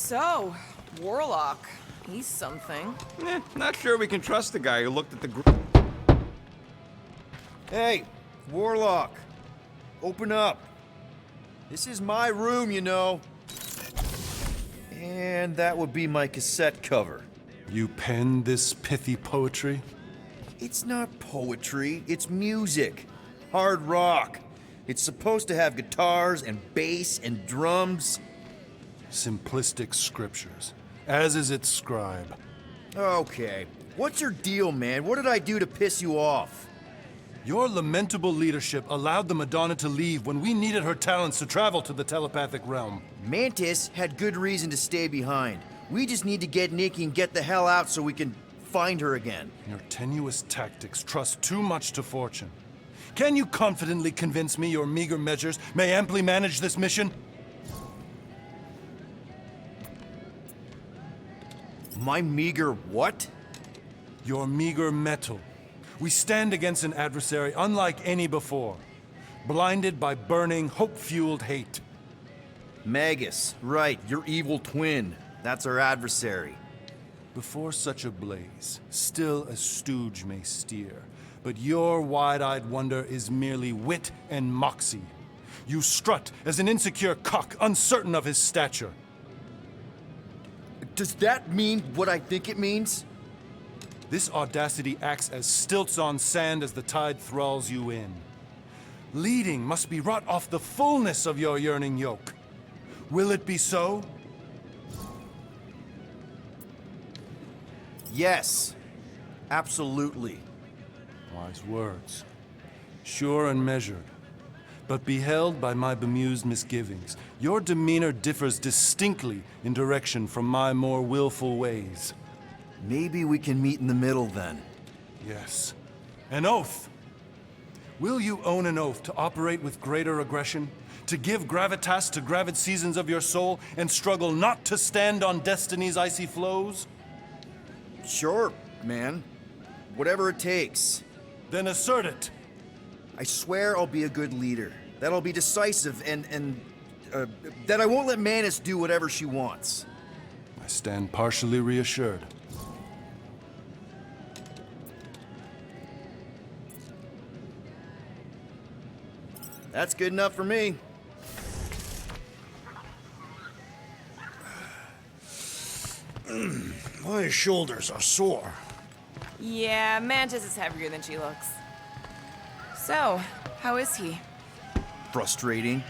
So, Warlock. He's something. Not sure we can trust the guy who looked at the Hey, Warlock. Open up. This is my room, you know. And that would be my cassette cover. You penned this pithy poetry? It's not poetry, it's music. Hard rock. It's supposed to have guitars and bass and drums. Simplistic scriptures, as is its scribe. Okay. What's your deal, man? What did I do to piss you off? Your lamentable leadership allowed the Madonna to leave when we needed her talents to travel to the telepathic realm. Mantis had good reason to stay behind. We just need to get Nikki and get the hell out so we can find her again. Your tenuous tactics trust too much to fortune. Can you confidently convince me your meager measures may amply manage this mission? My meager what? Your meager metal. We stand against an adversary unlike any before, blinded by burning, hope-fueled hate. Magus, right, your evil twin. That's our adversary. Before such a blaze, still a stooge may steer, but your wide-eyed wonder is merely wit and moxie. You strut as an insecure cock, uncertain of his stature. Does that mean what I think it means? This audacity acts as stilts on sand as the tide thralls you in. Leading must be wrought off the fullness of your yearning yoke. Will it be so? Yes. Absolutely. Wise words. Sure and measured. But beheld by my bemused misgivings, your demeanor differs distinctly in direction from my more willful ways. Maybe we can meet in the middle then. Yes. An oath! Will you own an oath to operate with greater aggression? To give gravitas to gravid seasons of your soul and struggle not to stand on destiny's icy flows? Sure, man. Whatever it takes. Then assert it! I swear I'll be a good leader. That I'll be decisive and that I won't let Mantis do whatever she wants. I stand partially reassured. That's good enough for me. My shoulders are sore. Yeah, Mantis is heavier than she looks. So, how is he? Frustrating.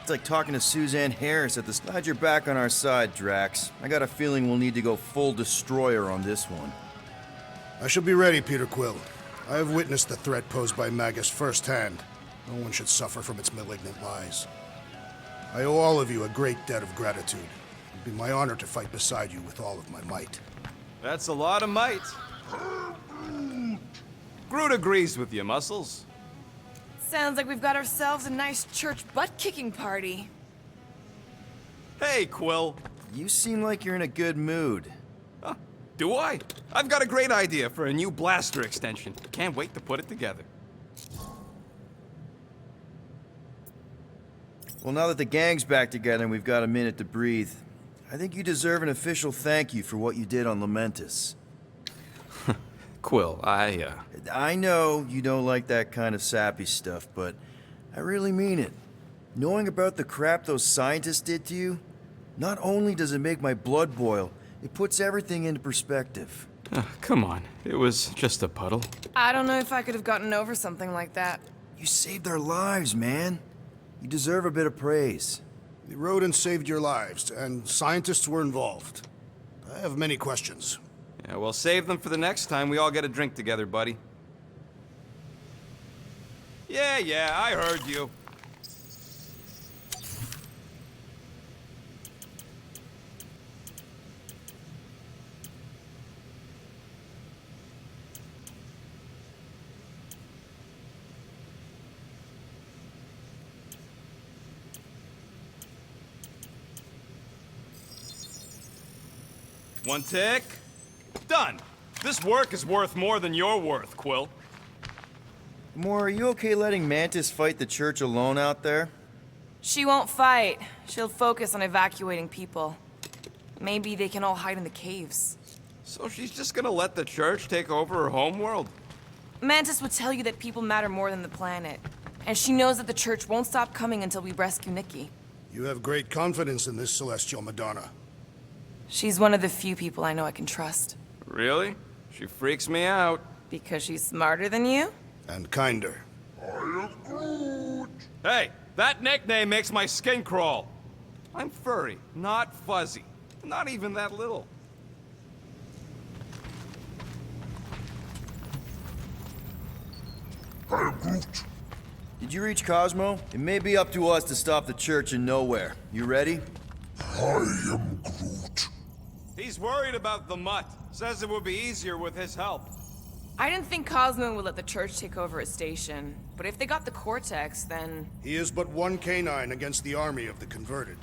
It's like talking to Suzanne Harris at the... Glad you're back on our side, Drax. I got a feeling we'll need to go full destroyer on this one. I shall be ready, Peter Quill. I have witnessed the threat posed by Magus firsthand. No one should suffer from its malignant lies. I owe all of you a great debt of gratitude. It'd be my honor to fight beside you with all of my might. That's a lot of might. Groot agrees with you, Muscles. Sounds like we've got ourselves a nice church butt-kicking party. Hey, Quill. You seem like you're in a good mood. Huh, do I? I've got a great idea for a new blaster extension. Can't wait to put it together. Well, now that the gang's back together and we've got a minute to breathe, I think you deserve an official thank you for what you did on Lamentus. Quill, I know you don't like that kind of sappy stuff, but I really mean it. Knowing about the crap those scientists did to you, not only does it make my blood boil, it puts everything into perspective. come on. It was just a puddle. I don't know if I could have gotten over something like that. You saved our lives, man. You deserve a bit of praise. The rodents saved your lives, and scientists were involved. I have many questions. Yeah, we'll save them for the next time we all get a drink together, buddy. Yeah, I heard you. One tick. Done. This work is worth more than you're worth, Quill. Moore, are you okay letting Mantis fight the church alone out there? She won't fight. She'll focus on evacuating people. Maybe they can all hide in the caves. So she's just gonna let the church take over her homeworld? Mantis would tell you that people matter more than the planet. And she knows that the church won't stop coming until we rescue Nikki. You have great confidence in this celestial Madonna. She's one of the few people I know I can trust. Really? She freaks me out. Because she's smarter than you? And kinder. Hey, that nickname makes my skin crawl. I'm furry, not fuzzy. Not even that little. Did you reach Cosmo? It may be up to us to stop the church in nowhere. You ready? He's worried about the mutt. Says it would be easier with his help. I didn't think Cosmo would let the church take over his station. But if they got the Cortex, then... He is but one canine against the army of the converted.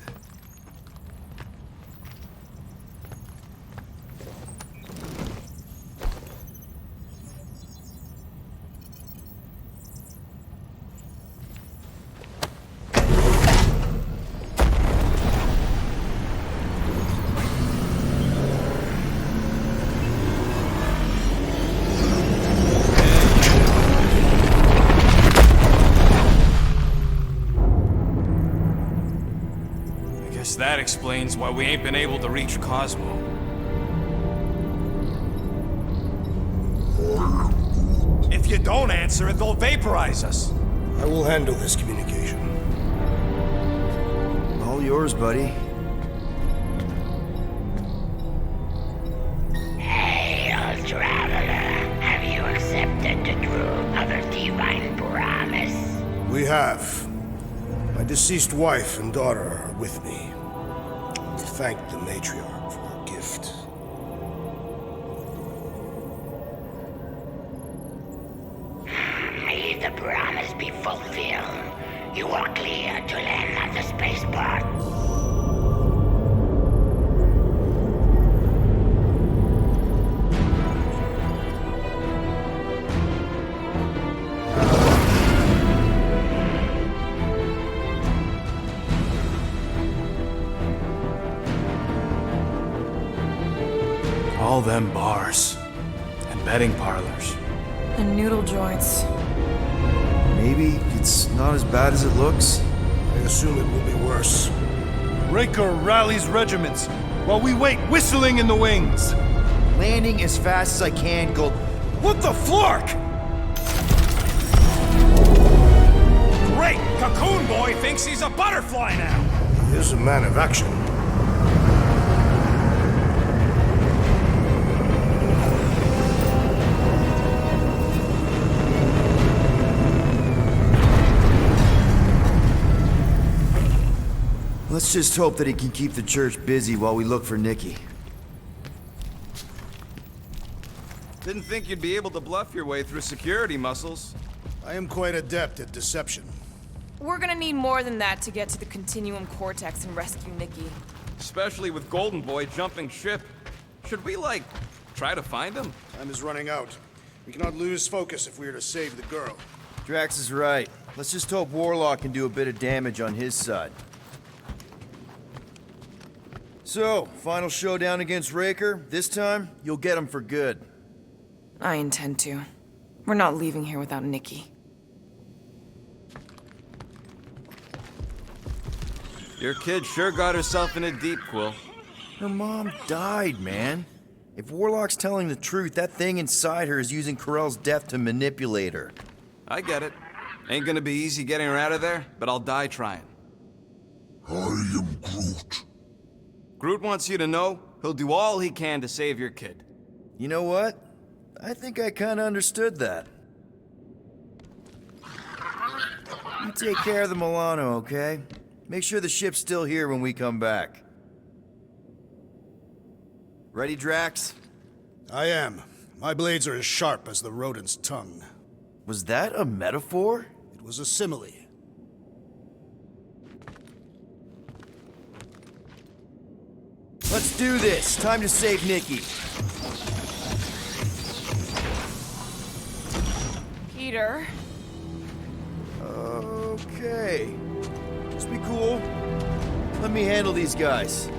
That explains why we ain't been able to reach Cosmo. If you don't answer it, they'll vaporize us. I will handle this communication. All yours, buddy. Hail, traveler. Have you accepted the truth of the divine promise? We have. My deceased wife and daughter are with me. To thank the matriarch for her gift. May the promise be fulfilled. You are clear to land at the spaceport. All them bars and betting parlors. And noodle joints. Maybe it's not as bad as it looks. I assume it will be worse. Raker rallies regiments while we wait whistling in the wings. Landing as fast as I can, Gold. What the flark? Great! Cocoon Boy thinks he's a butterfly now! He is a man of action. Let's just hope that he can keep the church busy while we look for Nikki. Didn't think you'd be able to bluff your way through security muscles. I am quite adept at deception. We're gonna need more than that to get to the Continuum Cortex and rescue Nikki. Especially with Golden Boy jumping ship. Should we, like, try to find him? Time is running out. We cannot lose focus if we are to save the girl. Drax is right. Let's just hope Warlock can do a bit of damage on his side. So, final showdown against Raker. This time, you'll get him for good. I intend to. We're not leaving here without Nikki. Your kid sure got herself in a deep, Quill. Her mom died, man. If Warlock's telling the truth, that thing inside her is using Corell's death to manipulate her. I get it. Ain't gonna be easy getting her out of there, but I'll die trying. I am Groot. Groot wants you to know he'll do all he can to save your kid. You know what? I think I kinda understood that. You take care of the Milano, okay? Make sure the ship's still here when we come back. Ready, Drax? I am. My blades are as sharp as the rodent's tongue. Was that a metaphor? It was a simile. Let's do this. Time to save Nikki. Peter. Okay. Just be cool. Let me handle these guys.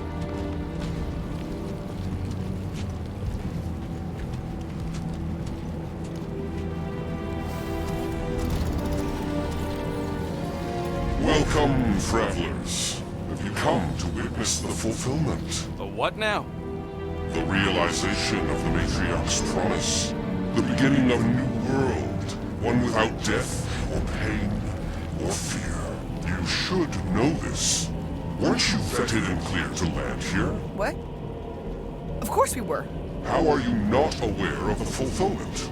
Welcome, travelers. Have you come to witness the fulfillment? The what now? The realization of the Matriarch's promise? The beginning of a new world, one without death, or pain, or fear. You should know this. Weren't you vetted and cleared to land here? What? Of course we were. How are you not aware of the fulfillment?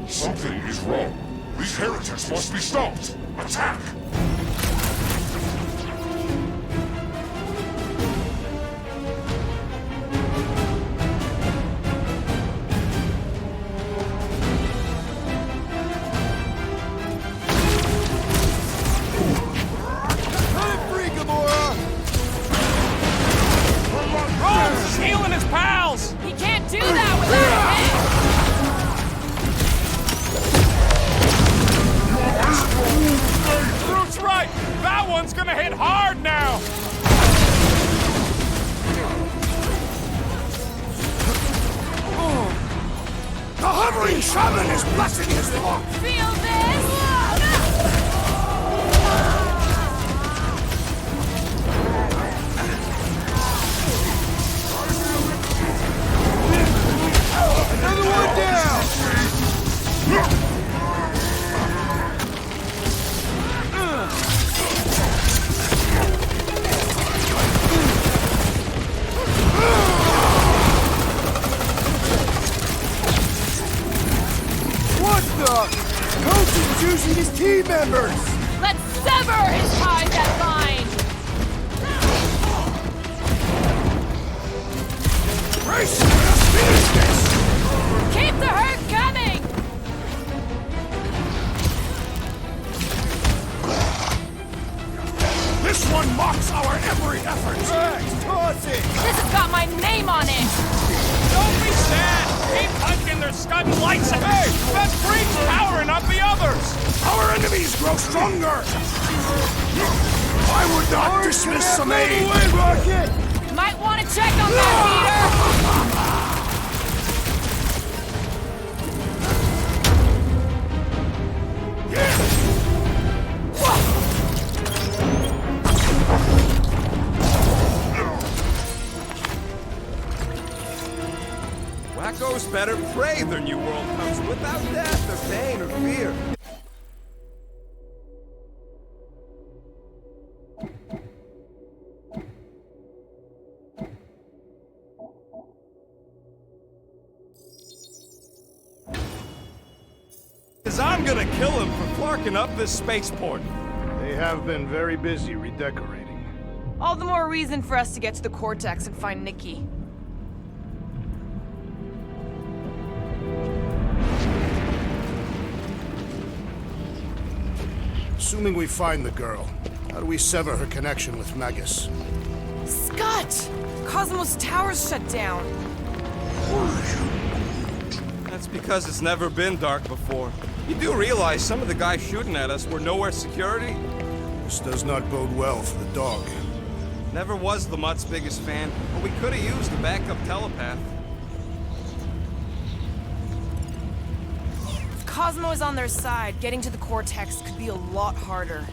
Something is wrong. These heretics must be stopped. Attack! Rome's healing his pals! He can't do that without a hit! Groot's right! That one's gonna hit hard now! The hovering shaman is blessing his flock! Feel this? Another one down! What the? Coach is using his team members! Let's sever his ties that bind! Grace, let us finish this! Keep the hurt coming! This one mocks our every effort! Rex, toss it! This has got my name on it! Don't be sad! Keep punching their scudding lights! Hey! That's Freak's powering up the others! Our enemies grow stronger! I would not dismiss some aid! Rocket! Might want to check on that, Peter! Wacko's better pray their new world comes without death or pain or fear. Cause I'm gonna kill him for flarking up this spaceport. They have been very busy redecorating. All the more reason for us to get to the Cortex and find Nikki. Assuming we find the girl, how do we sever her connection with Magus? Scott! Cosmos Tower's shut down. That's because it's never been dark before. You do realize some of the guys shooting at us were nowhere security? This does not bode well for the dog. Never was the Mutt's biggest fan, but we could have used a backup telepath. If Cosmo is on their side, getting to the Cortex could be a lot harder.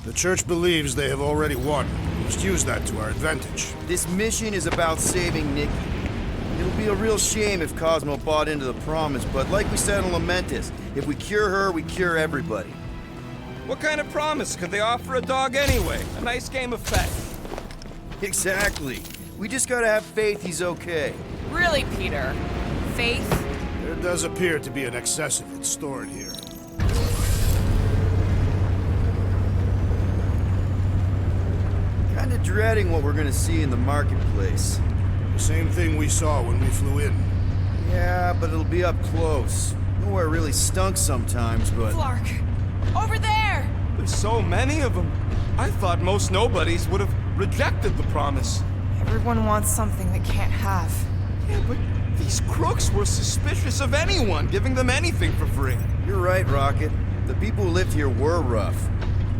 The Church believes they have already won. We must use that to our advantage. This mission is about saving Nikki. It'll be a real shame if Cosmo bought into the promise, but like we said in Lamentus, if we cure her, we cure everybody. What kind of promise could they offer a dog anyway? A nice game of fetch. Exactly. We just gotta have faith he's okay. Really, Peter? Faith? There does appear to be an excess of it stored here. Kinda dreading what we're gonna see in the marketplace. The same thing we saw when we flew in. Yeah, but it'll be up close. Nowhere really stunk sometimes, but... Clark! Over there! There's so many of them. I thought most nobodies would have rejected the promise. Everyone wants something they can't have. Yeah, but these crooks were suspicious of anyone giving them anything for free. You're right, Rocket. The people who lived here were rough.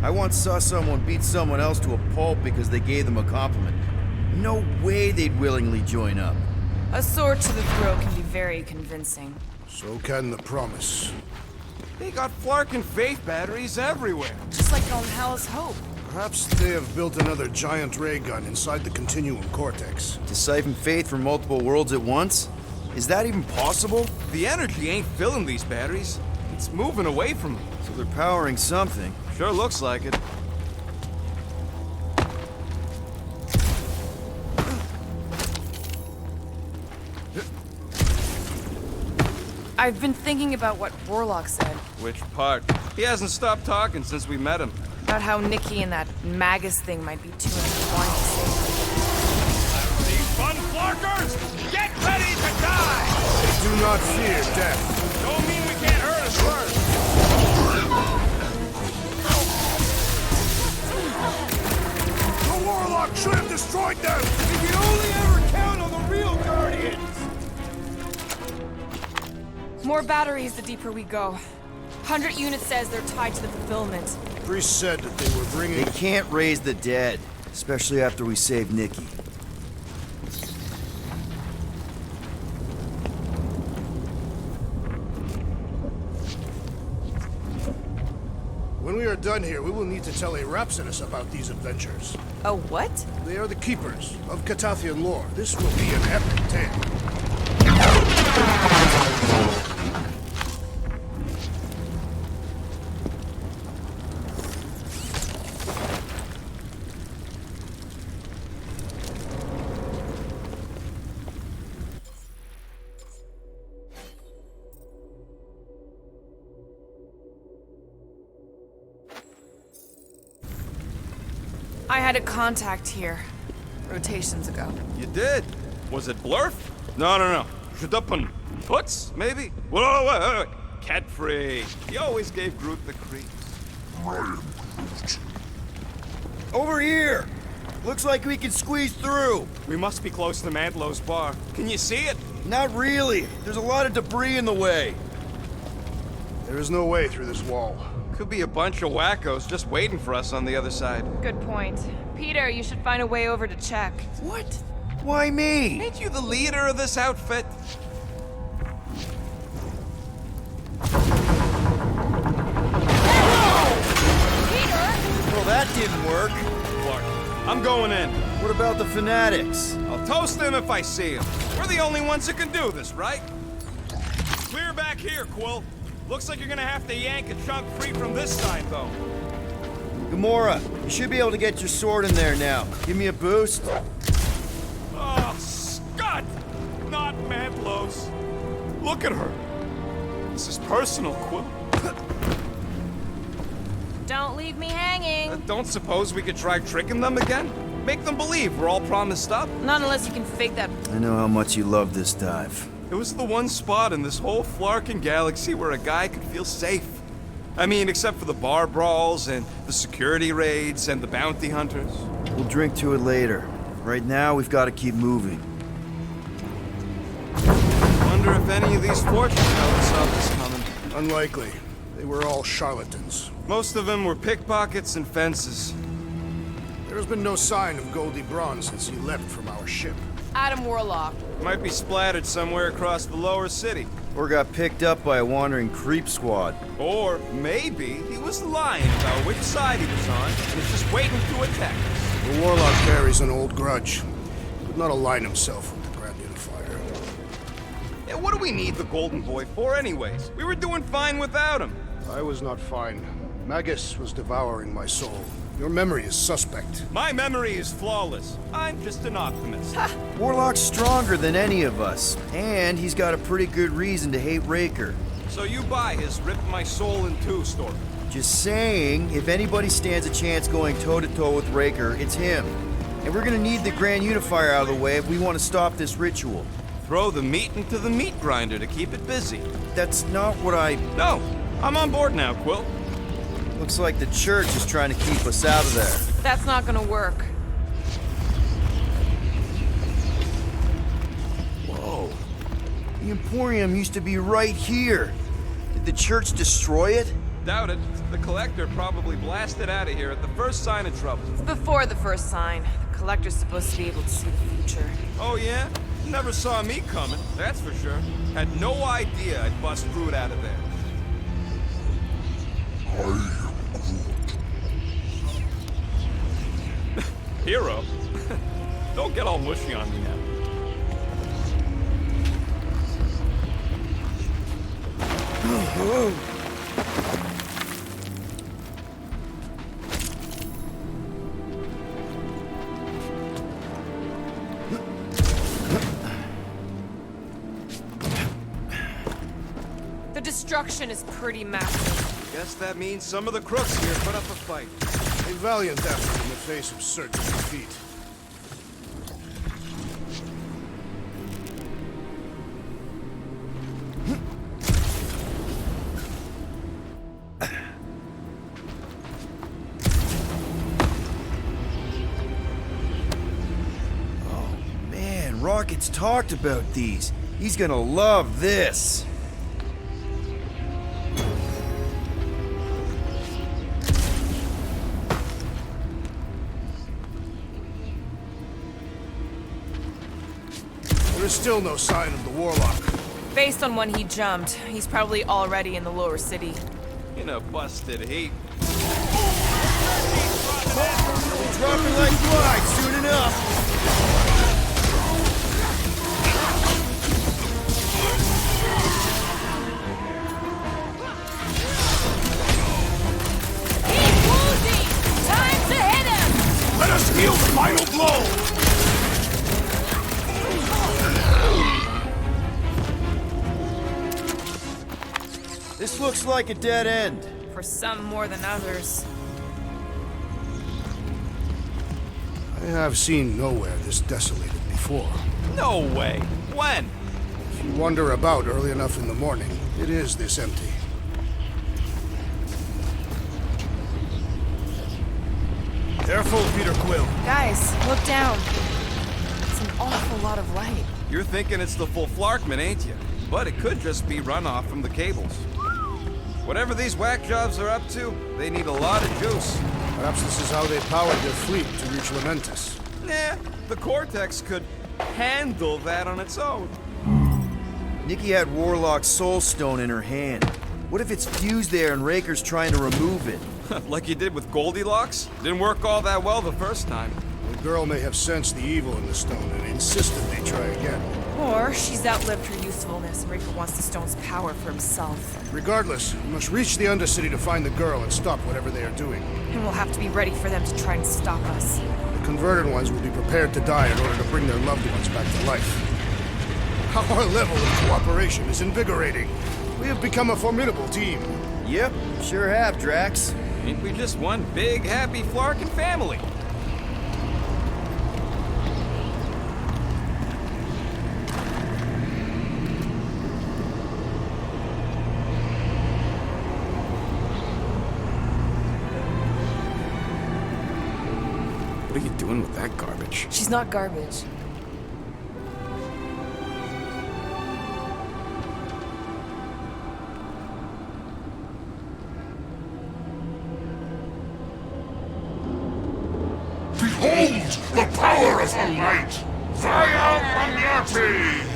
I once saw someone beat someone else to a pulp because they gave them a compliment. No way they'd willingly join up. A sword to the throat can be very convincing. So can the promise. They got Flark and Faith batteries everywhere. Just like on Hell's Hope. Perhaps they have built another giant ray gun inside the Continuum Cortex. To siphon faith from multiple worlds at once? Is that even possible? The energy ain't filling these batteries. It's moving away from them. So they're powering something. Sure looks like it. I've been thinking about what Warlock said. Which part? He hasn't stopped talking since we met him. About how Nikki and that Magus thing might be too intertwined to save. These fun flarkers! Get ready to die! Do not fear death. Don't mean we can't hurt us first. The Warlock should have destroyed them! We can only ever count on the real Guardians! More batteries the deeper we go. 100 units says they're tied to the fulfillment. Priest said that they were bringing... They can't raise the dead, especially after we save Nikki. When we are done here, we will need to tell a Rhapsodus about these adventures. Oh, what? They are the keepers of Catathian lore. This will be an epic tale. I had a contact here. Rotations ago. You did? Was it Blurf? No. Shudupun. Putz, maybe? Whoa. Cat free. He always gave Groot the creeps. Over here! Looks like we can squeeze through. We must be close to Mantlow's bar. Can you see it? Not really. There's a lot of debris in the way. There is no way through this wall. Could be a bunch of wackos just waiting for us on the other side. Good point. Peter, you should find a way over to check. What? Why me? Ain't you the leader of this outfit? Well, that didn't work. Clark, I'm going in. What about the fanatics? I'll toast them if I see them. We're the only ones that can do this, right? Clear back here, Quill. Looks like you're gonna have to yank a chunk free from this side, though. Gamora, you should be able to get your sword in there now. Give me a boost. Oh, Scott! Not Mantlow's. Look at her. This is personal, Quill. Don't leave me hanging. Don't suppose we could try tricking them again? Make them believe we're all promised up? Not unless you can fake that. I know how much you love this dive. It was the one spot in this whole Flarkin galaxy where a guy could feel safe. I mean, except for the bar brawls and the security raids and the bounty hunters. We'll drink to it later. Right now, we've got to keep moving. Wonder if any of these fortune tellers saw this coming. Unlikely. They were all charlatans. Most of them were pickpockets and fences. There has been no sign of Goldie Braun since he left from our ship. Adam Warlock. Might be splattered somewhere across the lower city. Or got picked up by a wandering creep squad. Or maybe he was lying about which side he was on and is just waiting to attack us. The Warlock carries an old grudge. He would not align himself with the Grand Unifier. Yeah, what do we need the Golden Boy for anyways? We were doing fine without him. I was not fine. Magus was devouring my soul. Your memory is suspect. My memory is flawless. I'm just an optimist. Warlock's stronger than any of us, and he's got a pretty good reason to hate Raker. So you buy his rip my soul in two story. Just saying, if anybody stands a chance going toe-to-toe with Raker, it's him. And we're gonna need the Grand Unifier out of the way if we want to stop this ritual. Throw the meat into the meat grinder to keep it busy. That's not what I... No, I'm on board now, Quill. Looks like the church is trying to keep us out of there. That's not gonna work. Whoa. The Emporium used to be right here. Did the church destroy it? Doubt it. The Collector probably blasted out of here at the first sign of trouble. It's before the first sign. The Collector's supposed to be able to see the future. Oh yeah? Never saw me coming, that's for sure. Had no idea I'd bust Groot out of there. hero. Don't get all mushy on me now. The destruction is pretty massive. Guess that means some of the crooks here put up a fight. A valiant effort in the face of certain defeat. Man, Rocket's talked about these. He's gonna love this. There is still no sign of the Warlock. Based on when he jumped, he's probably already in the lower city. In a busted heap. Dropping like flies soon enough. He's wounded! Time to hit him! Let us deal the final blow! This looks like a dead end. For some more than others. I have seen nowhere this desolated before. No way. When? If you wander about early enough in the morning, it is this empty. Careful, Peter Quill. Guys, look down. It's an awful lot of light. You're thinking it's the full Flarkman, ain't you? But it could just be runoff from the cables. Whatever these whack jobs are up to, they need a lot of juice. Perhaps this is how they powered their fleet to reach Lamentus. Nah, the Cortex could handle that on its own. Nikki had Warlock's Soul Stone in her hand. What if it's fused there and Raker's trying to remove it? Like you did with Goldilocks? Didn't work all that well the first time. The girl may have sensed the evil in the stone and insisted they try again. Or she's outlived her usefulness and Raker wants the stone's power for himself. Regardless, we must reach the Undercity to find the girl and stop whatever they are doing. And we'll have to be ready for them to try and stop us. The converted ones will be prepared to die in order to bring their loved ones back to life. Our level of cooperation is invigorating. We have become a formidable team. Yep, sure have, Drax. Ain't we just one big, happy Flarkin family? What are you doing with that garbage? She's not garbage. Behold the power of the light! Via Magnati!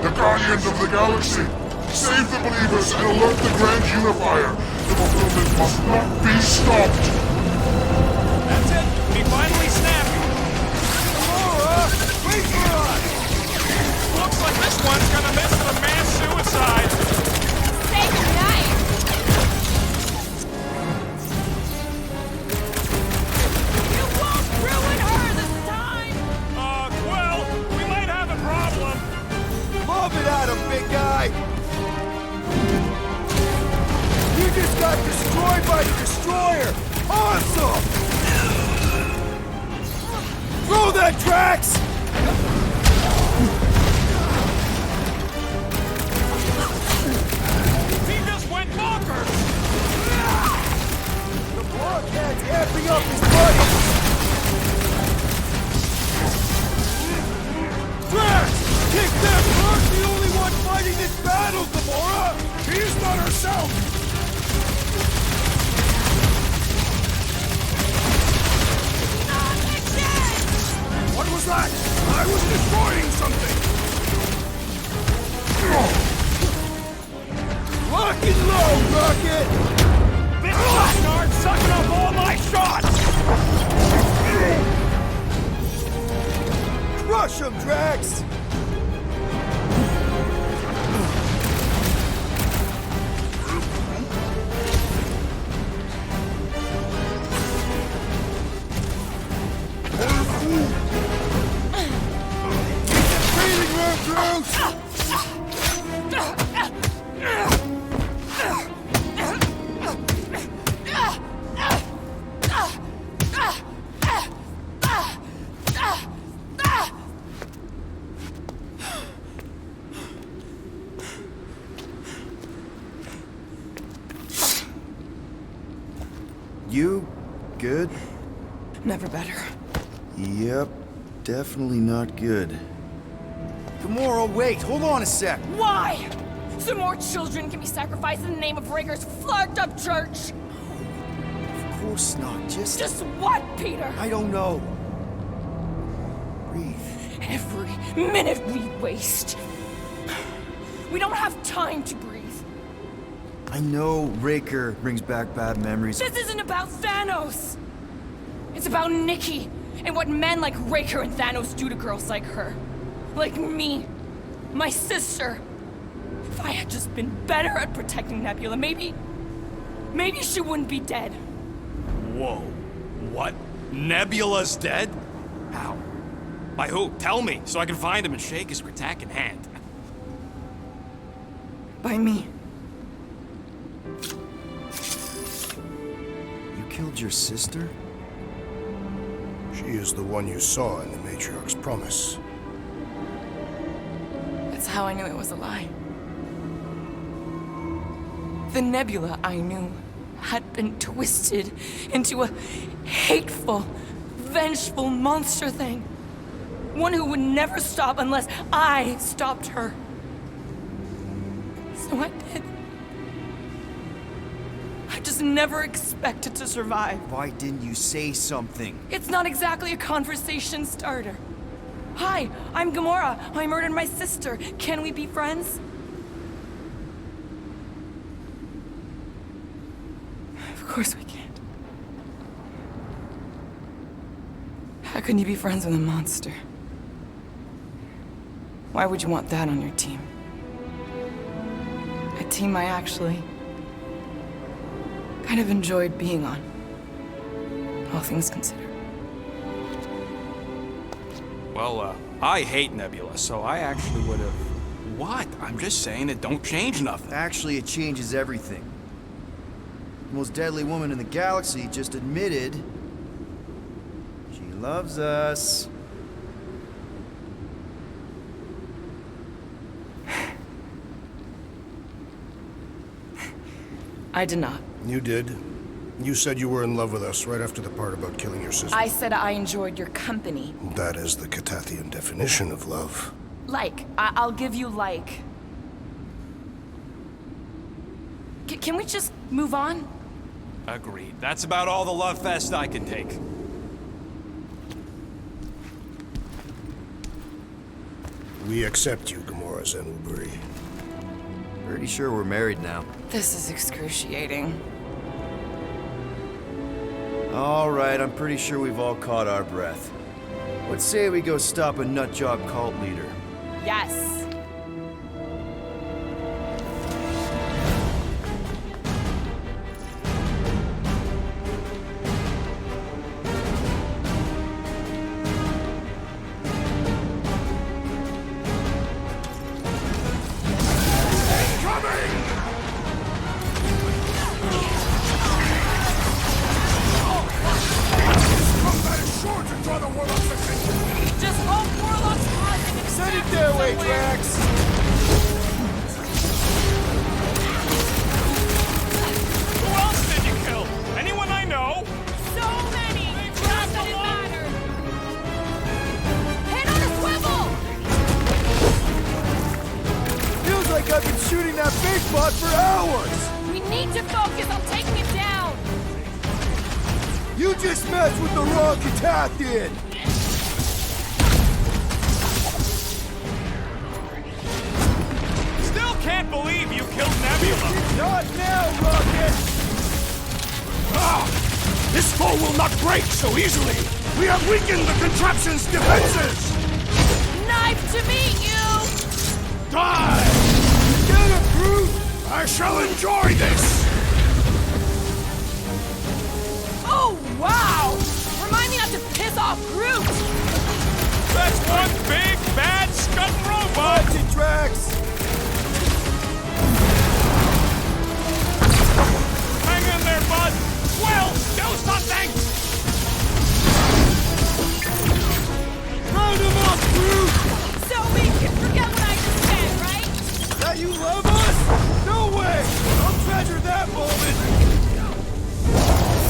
The Guardians of the Galaxy! Save the believers and alert the Grand Unifier! The fulfillment must not be stopped! That's it! We finally snapped! Laura! Wait for us! Looks like this one's gonna miss the mass suicide! Say goodnight! You won't ruin her this time! Well, we might have a problem! Love it at him, big guy! You just got destroyed by the destroyer! Awesome! Throw that, Drax! He just went bonkers! The blockhead's amping up his buddy! Drax! Kick that Burke, the only one fighting this battle, Gamora! She is not herself! I was destroying something! Lock and load, Rocket! This bastard's sucking up all my shots! Crush him, Drax! Breathing room, Drax! You good? Never better. Yep, definitely not good. Gamora, wait, hold on a sec. Why? So more children can be sacrificed in the name of Raker's flarked up church? Of course not, Just what, Peter? I don't know. Breathe. Every minute we waste. We don't have time to breathe. I know Raker brings back bad memories. This isn't about Thanos. It's about Nikki and what men like Raker and Thanos do to girls like her. Like me. My sister. If I had just been better at protecting Nebula, maybe she wouldn't be dead. Whoa. What? Nebula's dead? How? By who? Tell me, so I can find him and shake his Kratak in hand. By me. You killed your sister? She is the one you saw in the Matriarch's promise. That's how I knew it was a lie. The Nebula I knew had been twisted into a hateful, vengeful monster thing. One who would never stop unless I stopped her. So I did. I just never expected to survive. Why didn't you say something? It's not exactly a conversation starter. Hi, I'm Gamora. I murdered my sister. Can we be friends? Of course we can't. How can you be friends with a monster? Why would you want that on your team? A team I actually kind of enjoyed being on, all things considered. Well, I hate Nebula, so I actually would have... What? I'm just saying it don't change nothing. Actually, it changes everything. The most deadly woman in the galaxy just admitted she loves us. I did not. You did. You said you were in love with us right after the part about killing your sister. I said I enjoyed your company. That is the Catathian definition of love. Like. I'll give you like. Can we just move on? Agreed. That's about all the love fest I can take. We accept you, Gamora Zenuburi. Pretty sure we're married now. This is excruciating. All right, I'm pretty sure we've all caught our breath. Let's say we go stop a nutjob cult leader. Yes. Just hope Warlock's positive. Send it their way, Drax! Who else did you kill? Anyone I know? So many! Not that it matters! Head on a swivel! Feels like I've been shooting that big bot for hours! We need to focus on taking it down! You just messed with the wrong Catathian! can't believe you killed Nebula! Not now, Rocket! This foe will not break so easily! We have weakened the contraption's defenses! Knife to meet you! Die! Get it, Groot! I shall enjoy this! Oh, wow! Remind me not to piss off Groot! That's one big, bad, scudding robot! Drax! Hang in there, bud! Well, do something! Round him up, Groot! So we can forget what I just said, right? That you love us? No way! I'll treasure that moment!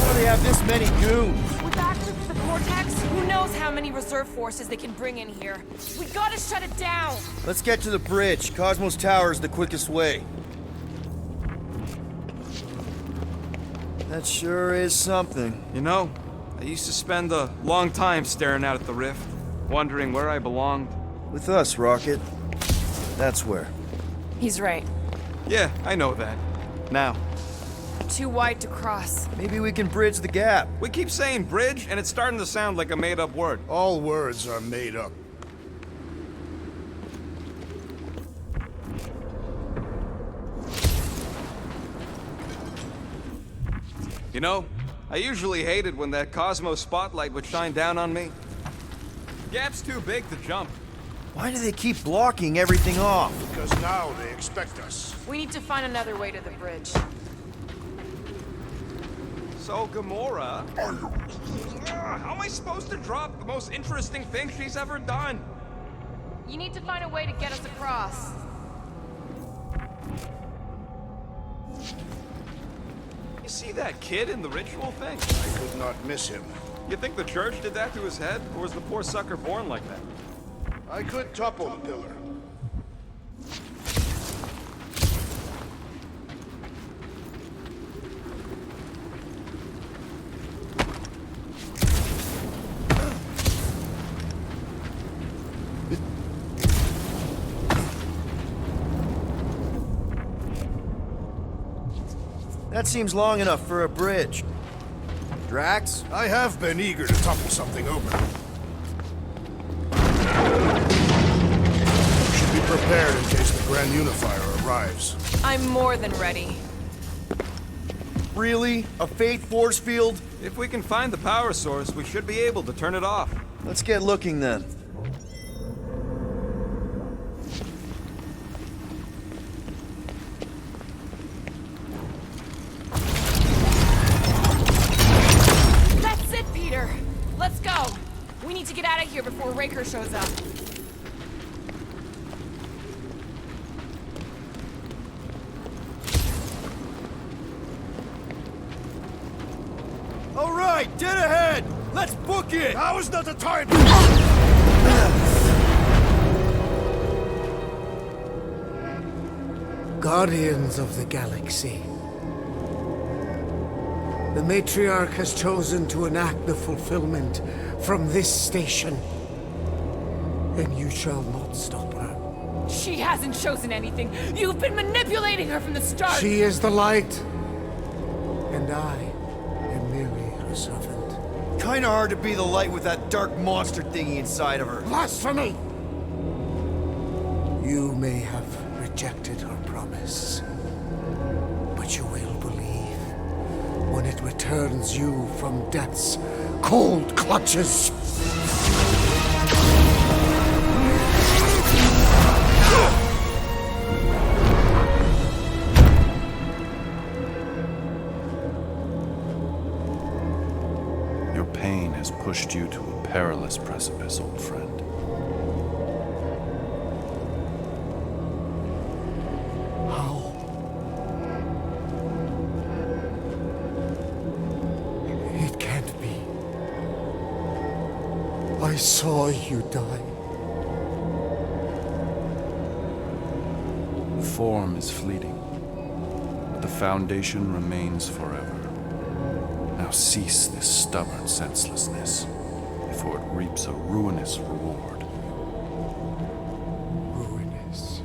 How do they have this many goons? With access to the Cortex, who knows how many reserve forces they can bring in here. We gotta shut it down! Let's get to the bridge. Cosmos Tower is the quickest way. That sure is something. You know, I used to spend a long time staring out at the rift, wondering where I belonged. With us, Rocket. That's where. He's right. Yeah, I know that. Now, Too wide to cross. Maybe we can bridge the gap. we keep saying bridge, and it's starting to sound like a made-up word. All words are made up. You know, I usually hated when that Cosmos spotlight would shine down on me. Gap's too big to jump. Why do they keep blocking everything off? Because now they expect us. We need to find another way to the bridge. So, Gamora... how am I supposed to drop the most interesting thing she's ever done? You need to find a way to get us across. You see that kid in the ritual thing? I could not miss him. You think the church did that to his head, or was the poor sucker born like that? I could topple the pillar. That seems long enough for a bridge. Drax? I have been eager to topple something over. Should be prepared in case the Grand Unifier arrives. I'm more than ready. Really? A Fate force field? If we can find the power source, we should be able to turn it off. Let's get looking then. That's it, Peter. Let's go. We need to get out of here before Raker shows up. All right, dead ahead! Let's book it! Now is not the time! Guardians of the Galaxy. The Matriarch has chosen to enact the fulfillment from this station. And you shall not stop her. She hasn't chosen anything. You've been manipulating her from the start. She is the light. And I am merely her servant. Kinda hard to be the light with that dark monster thingy inside of her. Blasphemy! You may have rejected her promise, but you will believe when it returns you from death's cold clutches. Your pain has pushed you to a perilous precipice, old friend. How? It can't be. I saw you die. Form is fleeting, but the foundation remains forever. Now cease this stubborn senselessness, before it reaps a ruinous reward. Ruinous.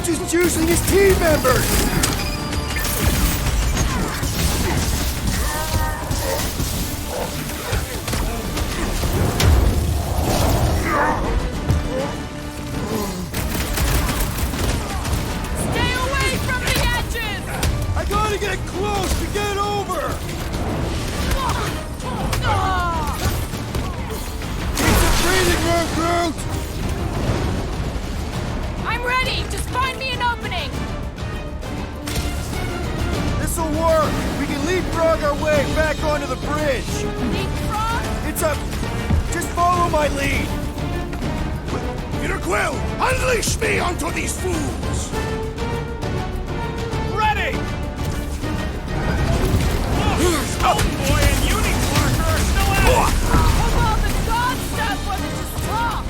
just juicing his team members! Stay away from the edges! I gotta get close to get over! Need some breathing room, Groot! I'm ready! Just find me an opening! This'll work! We can leapfrog our way back onto the bridge! Leapfrog? It's up! Just follow my lead! Peter Quill, unleash me onto these fools! Ready! Stone Boy and Unicorn are still at it! Of all the god stuff wasn't just talk!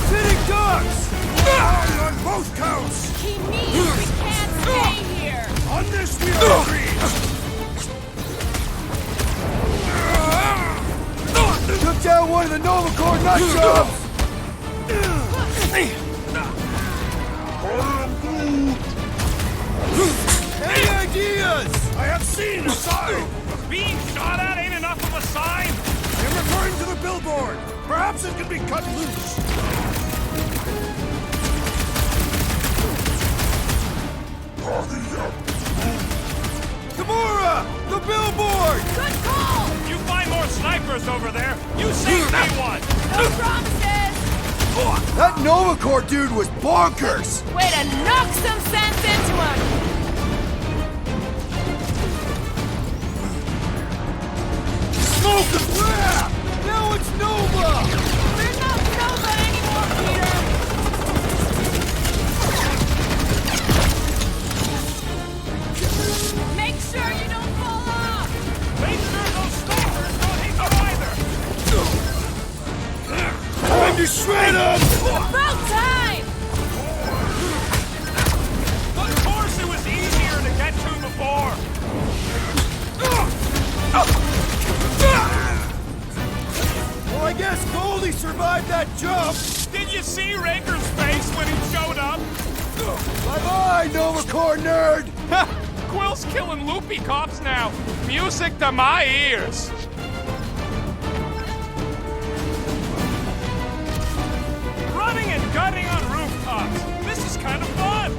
Sitting ducks! On both counts! He means we can't stay here! On this we are agreed! Took down one of the Nova Corps nutjobs! Any ideas? I have seen a sign! Being shot at ain't enough of a sign! I am referring to the billboard! Perhaps it can be cut loose! Gamora! The billboard! Good call! You find more snipers over there, you save me one! No promises! That Nova Corps dude was bonkers! Way to knock some sense into him! Smoke the crap! Now it's Nova! We're not Nova anymore, Peter! Make sure you don't fall off! Make sure those snipers don't hit you either! Time to shred him! About time! Of course it was easier to get to before! Well, I guess Goldie survived that jump! Did you see Raker's face when he showed up? Bye-bye, Nova Corps nerd! Quill's killing loopy cops now. Music to my ears. Running and gunning on rooftops. This is kind of fun.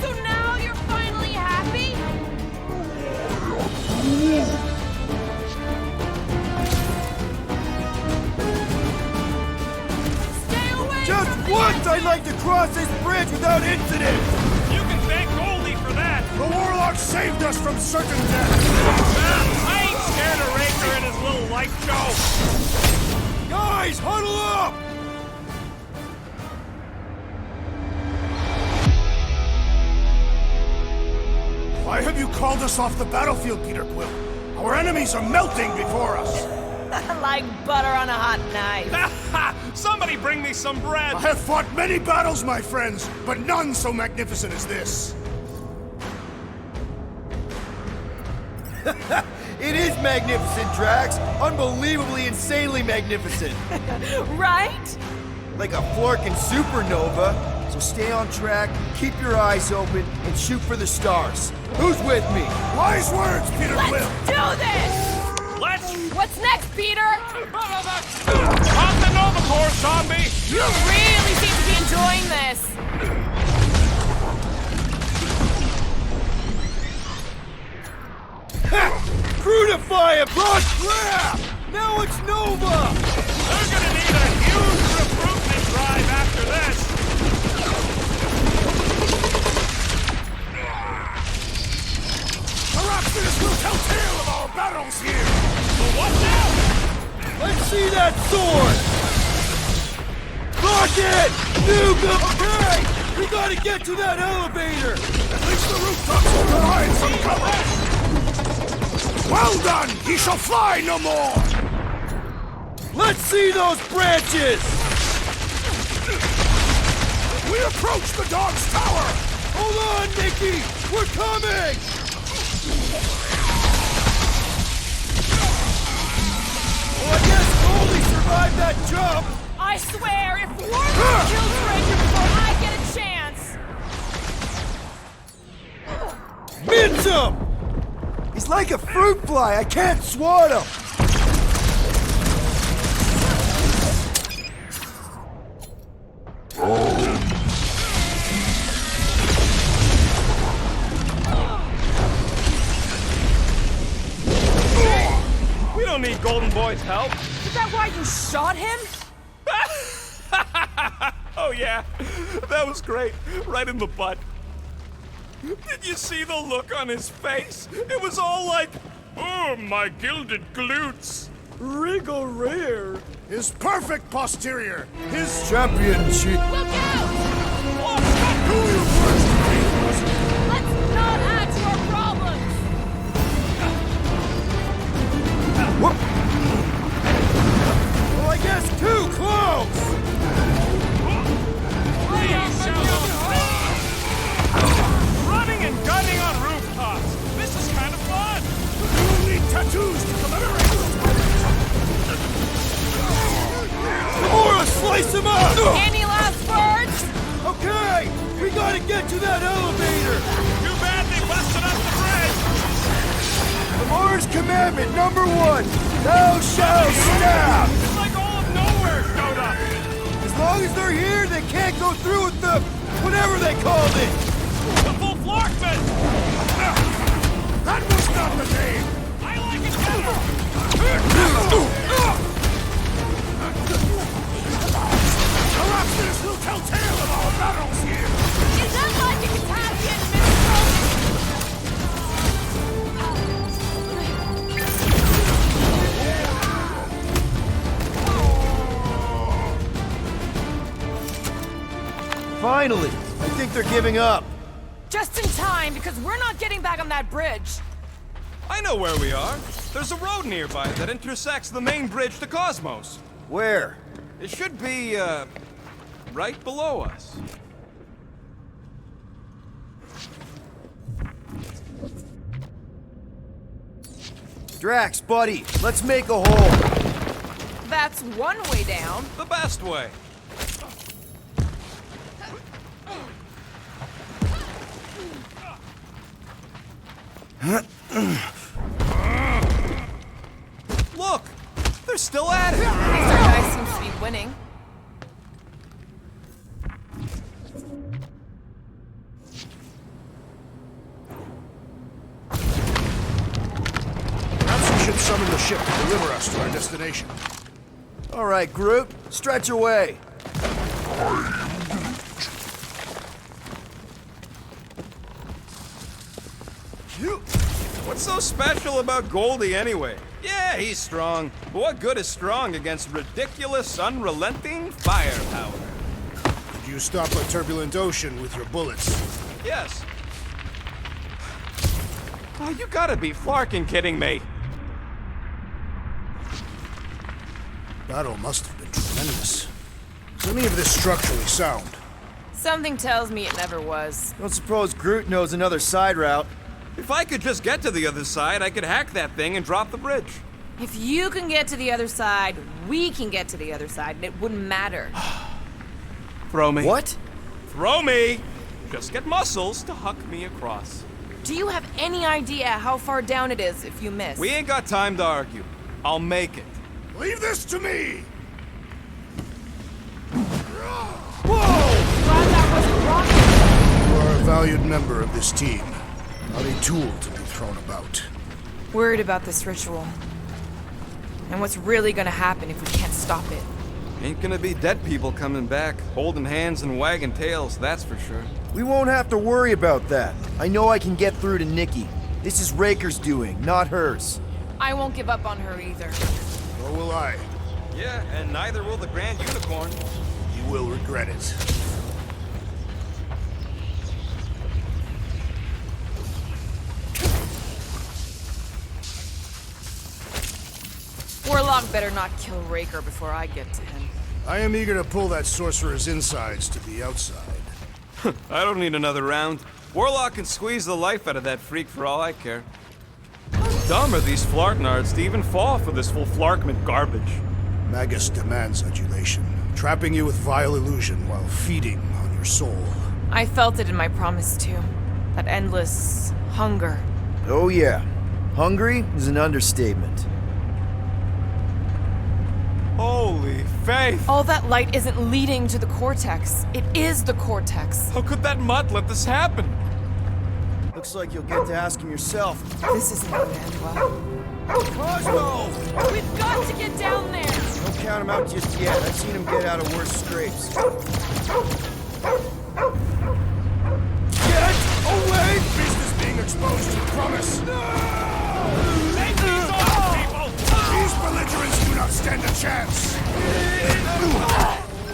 So now you're finally happy? Stay away Just from the once I'd edges! like to cross this bridge without incident! You can thank Goldie for that. The Warlock saved us from certain death! I ain't scared of Raker and his little light show. Guys, huddle up! Why have you called us off the battlefield, Peter Quill? Our enemies are melting before us! Like butter on a hot knife. Somebody bring me some bread. I have fought many battles, my friends, but none so magnificent as this. It is magnificent, Drax! Unbelievably, insanely magnificent! Right? Like a flirking supernova. So stay on track, keep your eyes open, and shoot for the stars. Who's with me? Wise words, Peter Let's Quill! do this! Let's What's next, Peter? pop the Nova Corps, zombie. You really seem to be enjoying this. Crudify it, Broad Crap! Now it's Nova! They're gonna need a huge recruitment drive after this. Perhaps this will tell tale of our battles here! But what now? Let's see that sword! Rocket! Nuke! Okay! We gotta get to that elevator! At least the rooftops will provide some cover! Well done! He shall fly no more! Let's see those branches! We approach the dog's tower! Hold on, Nikki! We're coming! Well, I guess Goldie survived that jump! I swear, if Warlock kills Ranger before I get a chance, Mince him! He's like a fruit fly, I can't swat him! We don't need Golden Boy's help. Is that why you shot him? Oh yeah, that was great. Right in the butt. Did you see the look on his face? It was all like, oh, my gilded glutes. Regal rear. His perfect posterior. His Championship. Look out! do your worst. Let's not add to our problems! Well, I guess too close! Running and gunning on rooftops. This is kind of fun. You'll need tattoos to commemorate. Or slice him up! Any last words? Okay, we gotta get to that elevator! Too bad they busted up the bridge. The Mars Commandment #1, thou shalt stab! It's like all of nowhere showed up. As long as they're here, they can't go through with the... whatever they called it! The full Flarkman. That was not the name. I like it better. Perhaps this will tell tale of our battles here. Is that like a Italian minstrel? Finally! I think they're giving up. Just in time, because we're not getting back on that bridge. I know where we are. There's a road nearby that intersects the main bridge to Cosmos. Where? It should be, right below us. Drax, buddy, let's make a hole. That's one way down. The best way. Look! They're still at it! At least our guy seems to be winning. Perhaps we should summon the ship to deliver us to our destination. All right, Groot, stretch away. What's so special about Goldie anyway? Yeah, he's strong, but what good is strong against ridiculous, unrelenting firepower? Did you stop a turbulent ocean with your bullets? Yes. Oh, you gotta be flarking kidding me. Battle must have been tremendous. Is any of this structurally sound? Something tells me it never was. Don't suppose Groot knows another side route. If I could just get to the other side, I could hack that thing and drop the bridge. If you can get to the other side, we can get to the other side, and it wouldn't matter. Throw me. What? Throw me! Just get muscles to huck me across. Do you have any idea how far down it is if you miss? We ain't got time to argue. I'll make it. Leave this to me! Glad that wasn't rocket. You are a valued member of this team, not a tool to be thrown about. Worried about this ritual. And what's really gonna happen if we can't stop it. Ain't gonna be dead people coming back, holding hands and wagging tails, that's for sure. We won't have to worry about that. I know I can get through to Nikki. This is Raker's doing, not hers. I won't give up on her either. Nor will I. Yeah, and neither will the Grand Unicorn. You will regret it. Warlock better not kill Raker before I get to him. I am eager to pull that sorcerer's insides to the outside. I don't need another round. Warlock can squeeze the life out of that freak for all I care. How dumb are these Flarknards to even fall for this full Flarkment garbage? Magus demands adulation, trapping you with vile illusion while feeding on your soul. I felt it in my promise too. That endless hunger. Oh yeah, hungry is an understatement. Holy faith! All that light isn't leading to the cortex. It is the cortex. How could that mutt let this happen? Looks like you'll get to ask him yourself. This isn't gonna end well. Cosmo! We've got to get down there! Don't count him out just yet. I've seen him get out of worse scrapes. Get away! Beast is being exposed to the promise. Take these off, people! These belligerents do not stand a chance.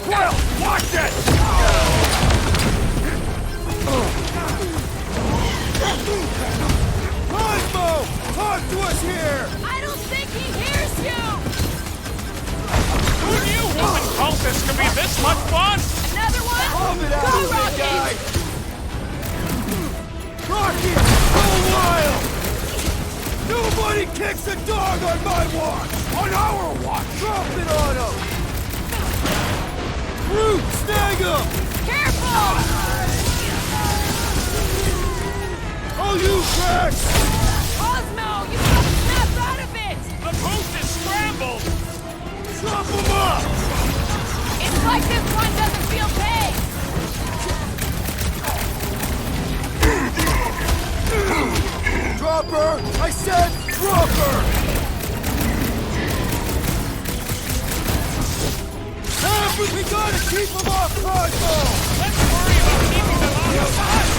Quill, watch it! Cosmo! Talk to us here! I don't think he hears you! Who knew human cultists could be this much fun? Another one? Calm it out, Go, big Rocky! guy! Rocky, go wild! Nobody kicks a dog on my watch! On our watch! Drop it on him! Root, snag him! Careful! Oh, you cracks! Cosmo, you gotta snap out of it! The post is scrambled! Drop him up! It's like this one doesn't feel pain! Drop her! I said drop her! We gotta keep him off Cosmo! Let's worry about keeping them off the side!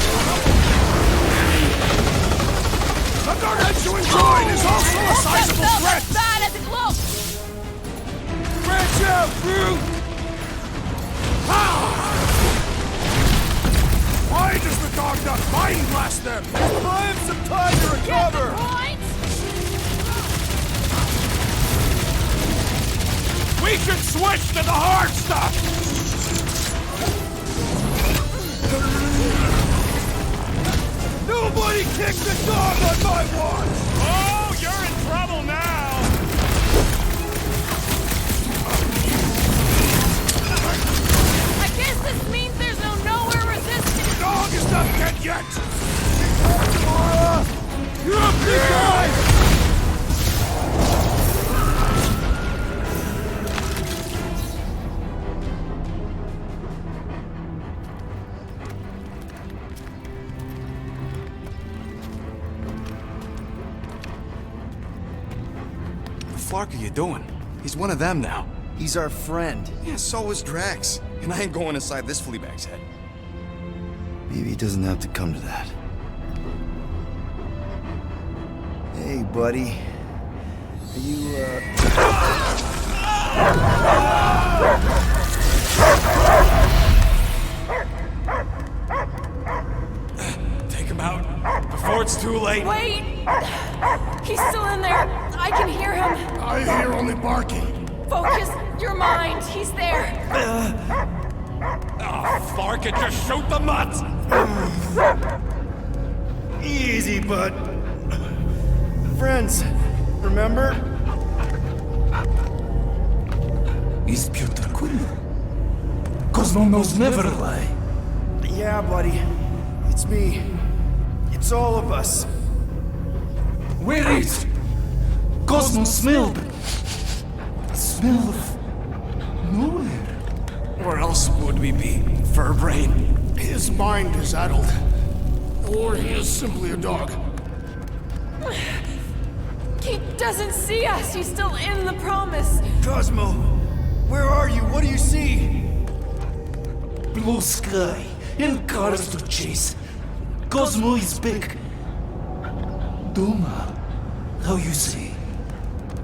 The gargantuan droid is also a sizable Not threat! as bad as it looks! Branch out, Groot! Why does the dog not mind blast them? Buy him some time to Get the recover! point? We should switch to the hard stuff! Nobody kicks a dog on my watch! Oh, you're in trouble now! I guess this means there's no nowhere resistance! The dog is not dead yet! You're up, big guy! What the fuck are you doing? He's one of them now. He's our friend. Yeah, so is Drax. And I ain't going inside this fleabag's head. Maybe it doesn't have to come to that. Hey, buddy. Are you, Take him out before it's too late. Wait! He's still in there! I can hear him! I hear only barking. Focus your mind! He's there! Oh, Flark it, just shoot the mutt! Easy, bud. Friends, remember? Is Peter Quill? Cosmo knows never lie. Yeah, buddy. It's me. It's all of us. Where is Cosmo smelled? Smell of nowhere. Where else would we be, Furbrain? His mind is addled. Or he is simply a dog. He doesn't see us! He's still in the promise! Cosmo, where are you? What do you see? Blue sky and cars to chase. Cosmo is back. Doma, how you say?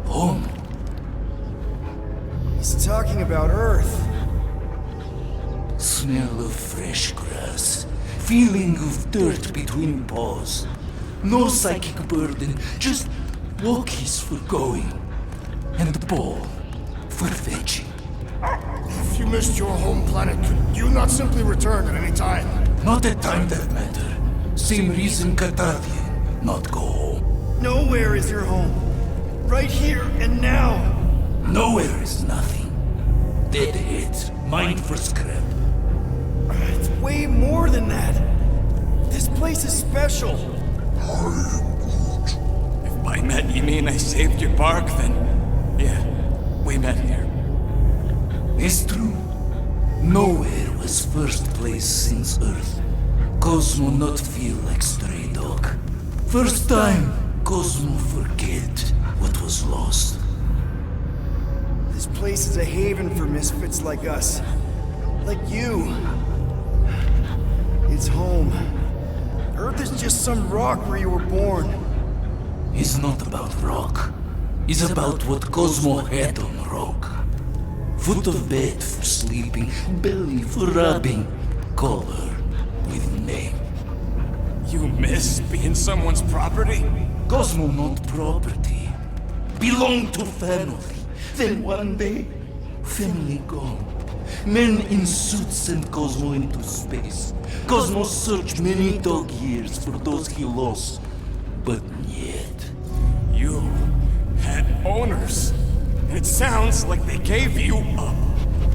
Home. He's talking about Earth. Smell of fresh grass. Feeling of dirt between paws. No psychic burden, just walkies for going. And the ball for fetching. If you missed your home planet, could you not simply return at any time? Not a time that matter. Same reason Cartadian not go home. Nowhere is your home. Right here and now. Nowhere is nothing. Deadheads, mine for scrap. It's way more than that. This place is special. If by met you mean I saved your bark, then yeah, we met here. It's true. Nowhere was first place since Earth. Cosmo not feel like stray dog. First time, Cosmo forget what was lost. This place is a haven for misfits like us. Like you. It's home. Earth is just some rock where you were born. It's not about rock. It's about what Cosmo had on rock. Foot of bed for sleeping, belly for rubbing, color with name. You miss being someone's property? Cosmo not property. Belong to family. Then one day, family gone. Men in suits sent Cosmo into space. Cosmo searched many dog years for those he lost. But yet... You had owners. It sounds like they gave you up.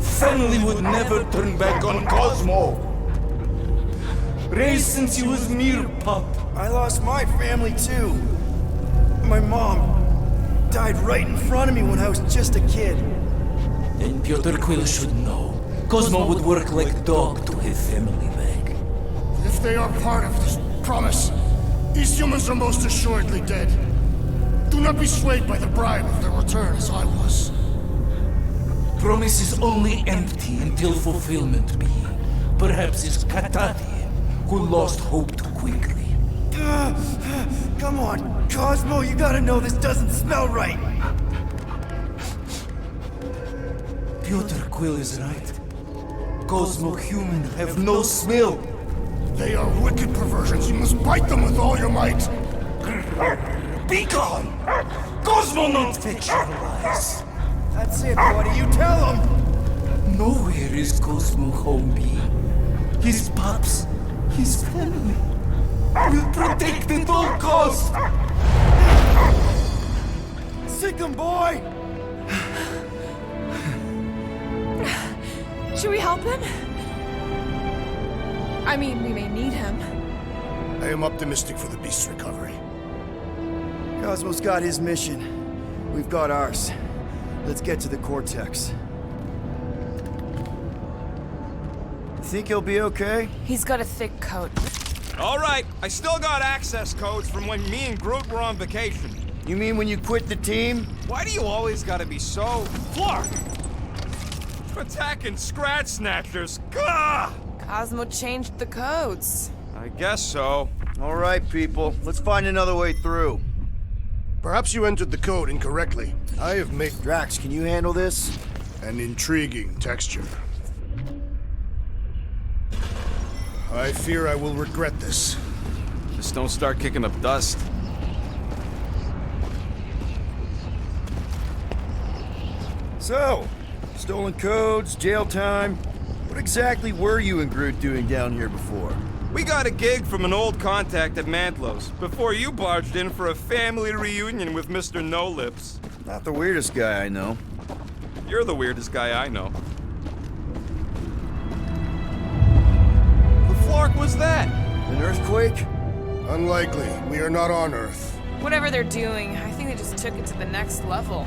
Family would never turn back on Cosmo. Raised since he was mere pup. I lost my family too. My mom died right in front of me when I was just a kid. And Piotr Quill should know. Cosmo would work like dog to have family back. If they are part of this promise, these humans are most assuredly dead. Do not be swayed by the bribe of their return as I was. Promise is only empty until fulfillment be. Perhaps it's Katati who lost hope too quickly. Come on, Cosmo, you gotta know this doesn't smell right. Piotr Quill is right. Cosmo human have no smell. They are wicked perversions. You must bite them with all your might. Be gone! Cosmo not fetch your lies. That's it, buddy, you tell him! Nowhere is Cosmo home be. His pups, his family, will protect at all costs. Sick him, boy! Should we help him? I mean, we may need him. I am optimistic for the beast's recovery. Cosmo's got his mission. We've got ours. Let's get to the Cortex. You think he'll be okay? He's got a thick coat. All right, I still got access codes from when me and Groot were on vacation. You mean when you quit the team? Why do you always gotta be so... Flark! Attacking Scratch Snatchers! Gah! Cosmo changed the codes. I guess so. All right, people. Let's find another way through. Perhaps you entered the code incorrectly. I have made Drax, can you handle this? an intriguing texture. I fear I will regret this. Just don't start kicking up dust. So, stolen codes, jail time. What exactly were you and Groot doing down here before? We got a gig from an old contact at Mantlo's before you barged in for a family reunion with Mr. No Lips. Not the weirdest guy I know. You're the weirdest guy I know. The flark was that? An earthquake? Unlikely. We are not on Earth. Whatever they're doing, I think they just took it to the next level.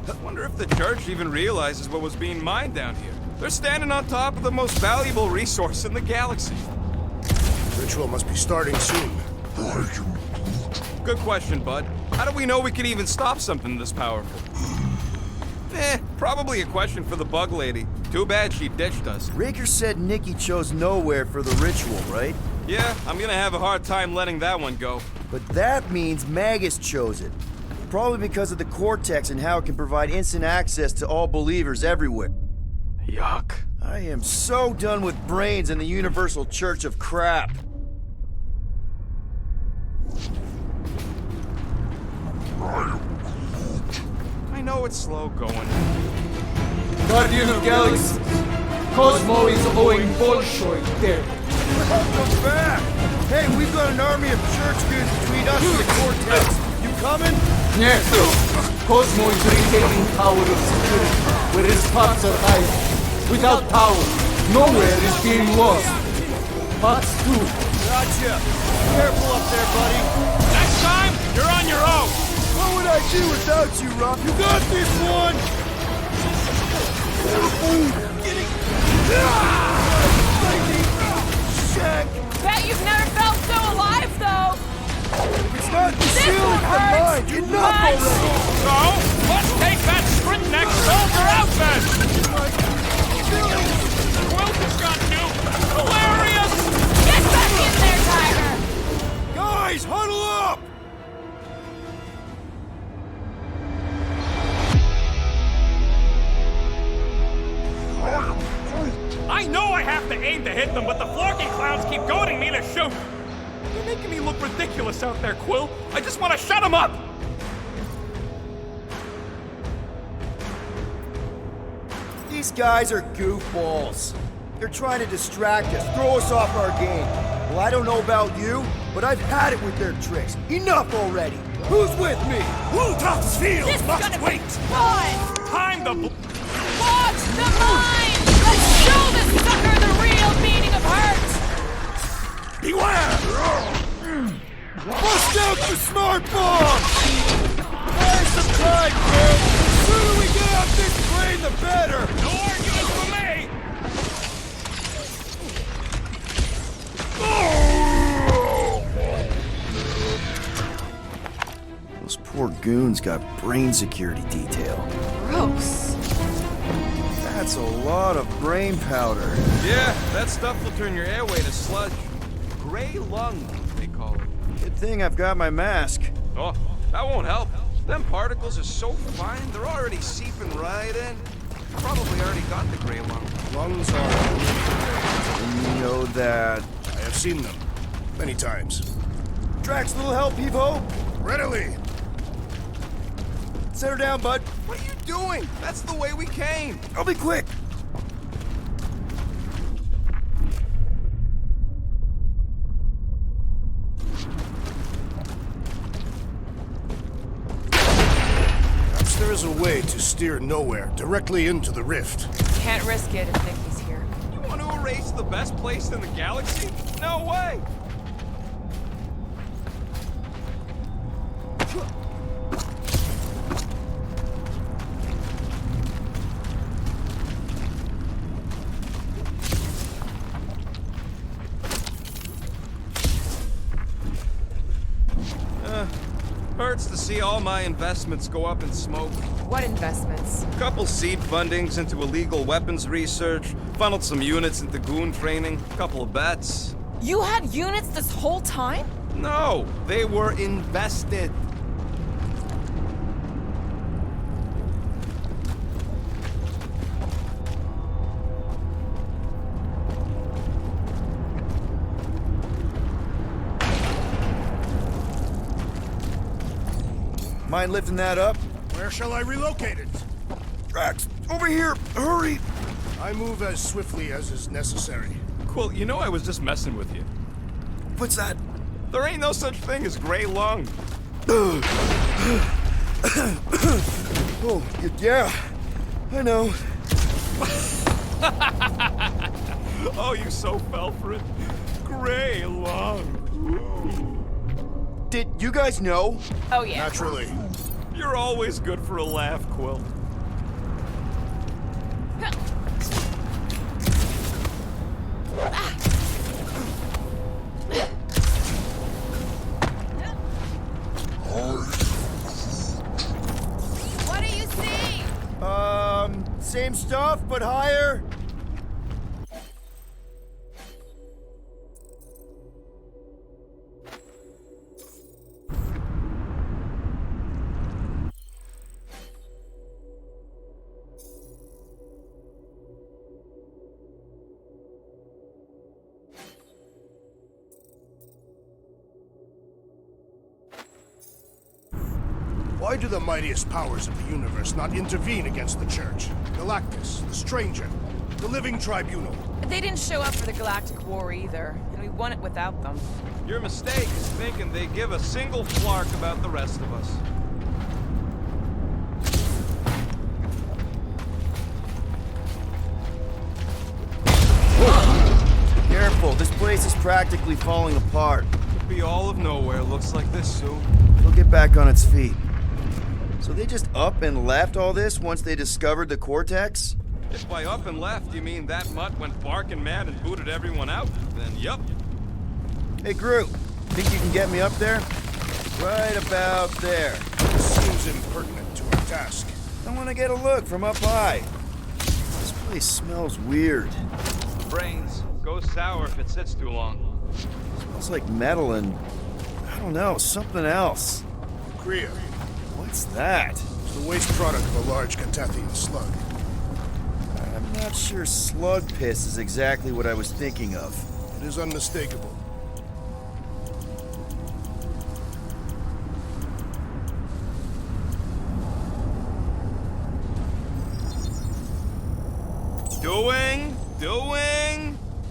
I wonder if the church even realizes what was being mined down here. They're standing on top of the most valuable resource in the galaxy. Ritual must be starting soon. Good question, bud. How do we know we can even stop something this powerful? Probably a question for the bug lady. Too bad she ditched us. Raker said Nikki chose nowhere for the ritual, right? Yeah, I'm gonna have a hard time letting that one go. But that means Magus chose it. Probably because of the Cortex and how it can provide instant access to all believers everywhere. Yuck. I am so done with brains and the Universal Church of crap. I know it's slow going. Guardian of Galaxies, Cosmo is owing Bolshoi debt. Welcome back! Hey, we've got an army of church dudes between us and the Cortex. You coming? Yes. Cosmo is retaining power of security, where his parts are hiding. Without power, nowhere is being lost. Parts too. Gotcha. Careful up there, buddy. Next time, you're on your own. What would I do without you, Rob? You got this one! Bet you've never felt so alive, though! It's not the This shield, one it's the hurts mind. too Enough much. already! So, let's take that sprint-neck soldier out then! Quilt has got nuked! Hilarious! Get back in there, Tiger! Guys, huddle up! I know I have to aim to hit them, but the florky clowns keep goading me to shoot! You're making me look ridiculous out there, Quill! I just want to shut them up! These guys are goofballs. They're trying to distract us, throw us off our game. Well, I don't know about you, but I've had it with their tricks. Enough already! Who's with me? Wultof's field This is must gonna wait! be fun! Time to Watch the mind! Let's show this sucker the real meaning of hurt! beware! Bust out the smart bomb! There's some time, Quill! The sooner we get off this plane, the better! No arguments for me! Those poor goons got brain security detail. Gross. That's a lot of brain powder. Yeah, that stuff will turn your airway to sludge. Gray lung, they call it. Good thing I've got my mask. Oh, that won't help. Them particles are so fine, they're already seeping right in. You probably already got the gray lung. Lungs are... And you know that... I have seen them. Many times. Drax, little help, Evo? Readily! Set her down, bud. What are you doing? That's the way we came. I'll be quick. Perhaps there is a way to steer nowhere, directly into the rift. Can't risk it if Nikki's here. You want to erase the best place in the galaxy? No way! Hurts to see all my investments go up in smoke. What investments? Couple seed fundings into illegal weapons research, funneled some units into goon training, couple of bets. You had units this whole time? No, they were invested. Mind lifting that up? Where shall I relocate it? Drax, over here! Hurry! I move as swiftly as is necessary. Quill, you know I was just messing with you. What's that? There ain't no such thing as gray lung. Oh, yeah. I know. Oh, you so fell for it. Gray lung. Did you guys know? Oh, yeah. Naturally. You're always good for a laugh, Quill. What do you see? Same stuff, but higher. Why do the mightiest powers of the universe not intervene against the Church? Galactus, the Stranger, the Living Tribunal. They didn't show up for the Galactic War either, and we won it without them. Your mistake is thinking they give a single flark about the rest of us. Careful, this place is practically falling apart. Could be all of nowhere looks like this soon. It'll get back on its feet. So they just up and left all this once they discovered the Cortex? If by up and left you mean that mutt went barking mad and booted everyone out, then yup. Hey, Groot, think you can get me up there? Right about there. Seems impertinent to our task. I want to get a look from up high. This place smells weird. Brains go sour if it sits too long. Smells like metal and, I don't know, something else. Kriya, What's that? it's the waste product of a large Catathian slug. I'm not sure slug piss is exactly what I was thinking of. It is unmistakable.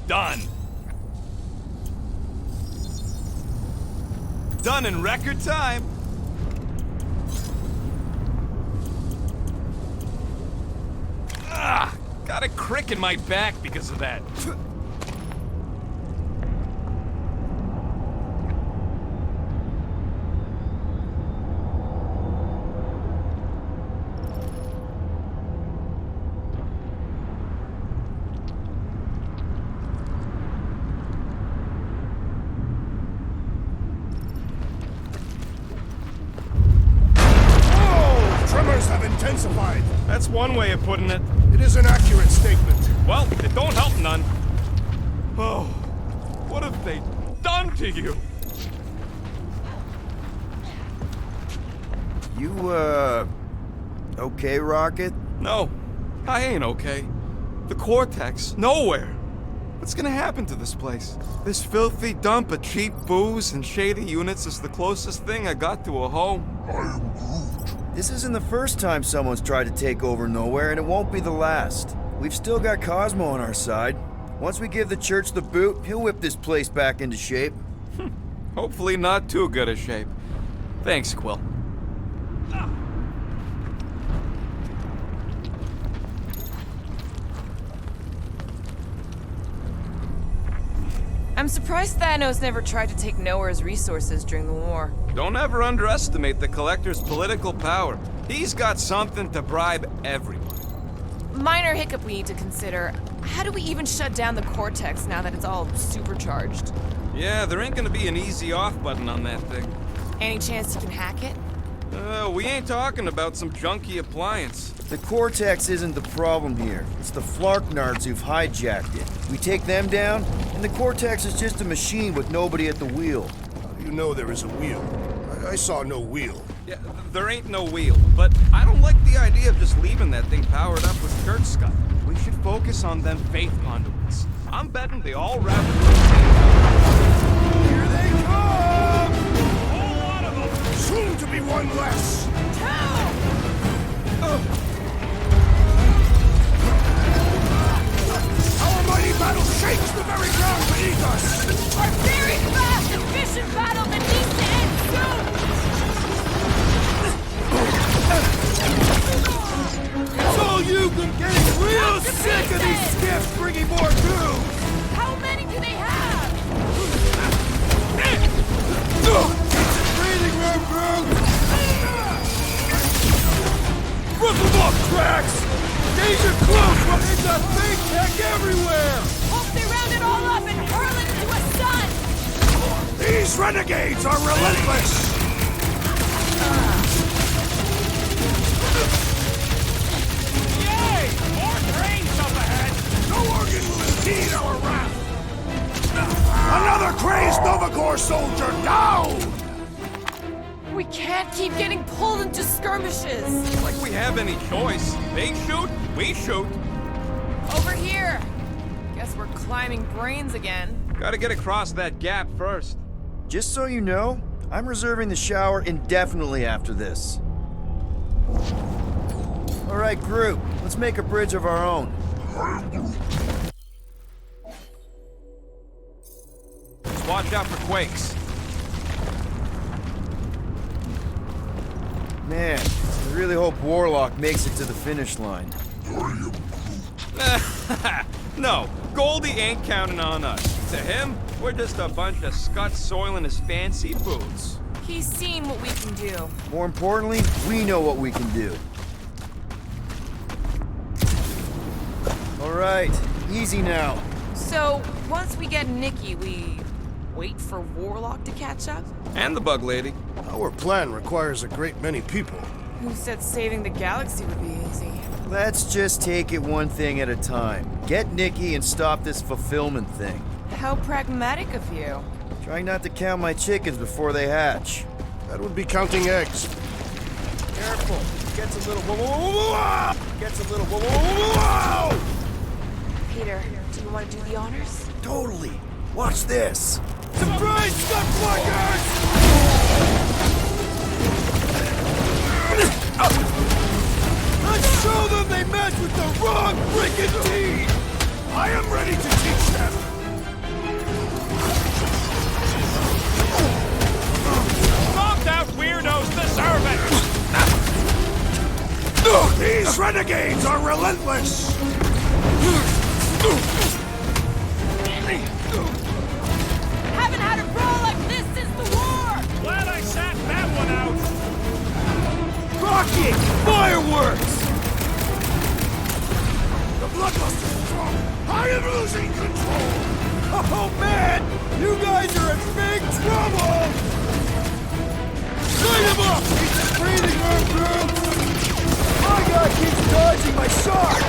Done. Done in record time. Ah, got a crick in my back because of that. Tremors have intensified. That's one way of putting it. It is an accurate statement. Well, it don't help none. Oh, what have they done to you? You, okay, Rocket? No, I ain't okay. The Cortex, nowhere. What's gonna happen to this place? This filthy dump of cheap booze and shady units is the closest thing I got to a home. This isn't the first time someone's tried to take over Nowhere, and it won't be the last. We've still got Cosmo on our side. Once we give the church the boot, he'll whip this place back into shape. Hopefully not too good a shape. Thanks, Quill. I'm surprised Thanos never tried to take Nowhere's resources during the war. Don't ever underestimate the Collector's political power. He's got something to bribe everyone. Minor hiccup we need to consider. How do we even shut down the Cortex now that it's all supercharged? Yeah, there ain't gonna be an easy off button on that thing. Any chance you can hack it? We ain't talking about some junky appliance. The Cortex isn't the problem here. It's the Flarknards who've hijacked it. We take them down, and the Cortex is just a machine with nobody at the wheel. How do you know there is a wheel? I saw no wheel. Yeah, there ain't no wheel, but I don't like the idea of just leaving that thing powered up with church stuff. We should focus on them faith conduits. I'm betting they all wrap Here they come! A whole lot of them! Soon to be one less! Our mighty battle shakes the very ground beneath us! Our very fast, efficient battle that needs to end soon! It's all you! I'm getting real sick of these skiffs bringing more doom! How many do they have? Breathing room, Groot! Rip them up, cracks! Danger close! We've got fake tech everywhere! Hope they round it all up and hurl it into a sun! These renegades are relentless! Yay! More trains up ahead! No organ will impede our wrath! Another crazed Novacor soldier down! We can't keep getting pulled into skirmishes! like we have any choice. They shoot, we shoot. Over here! Guess we're climbing brains again. Gotta get across that gap first. Just so you know, I'm reserving the shower indefinitely after this. All right, Groot, let's make a bridge of our own. watch out for quakes. Man, I really hope Warlock makes it to the finish line. No, Goldie ain't counting on us. To him, we're just a bunch of scuts soiling his fancy boots. He's seen what we can do. More importantly, we know what we can do. All right, easy now. So, once we get Nikki, we wait for Warlock to catch up? And the bug lady. Our plan requires a great many people. Who said saving the galaxy would be easy? Let's just take it one thing at a time. Get Nikki and stop this fulfillment thing. How pragmatic of you. Trying not to count my chickens before they hatch. That would be counting eggs. Careful. Gets a little whoa. Gets a little whoa. Peter, do you want to do the honors? Totally. Watch this. Surprise, Stuckfluckers! Let's show them they match with the wrong freaking team! I am ready to teach them! Stomped out weirdos deserve it! These renegades are relentless! Haven't had a brawl like this since the war! Glad I sat that one out! Rocket! Fireworks! The bloodlust is strong! I am losing control! Oh man! You guys are in big trouble! Light him up! He's breathing room group! My guy keeps dodging my shots!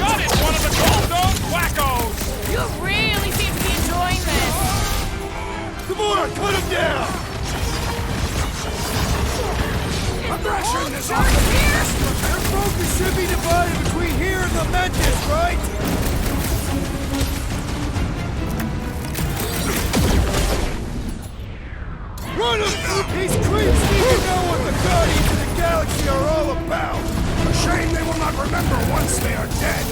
Got it! One of the gold dome quackos! You really seem to be enjoying this. Come on, cut him down! Aggression is Charge here! Their focus should be divided between here and the Mentis, right? Run him! These creeps need to know what the Guardians of the Galaxy are all about! a shame they will not remember once they are dead!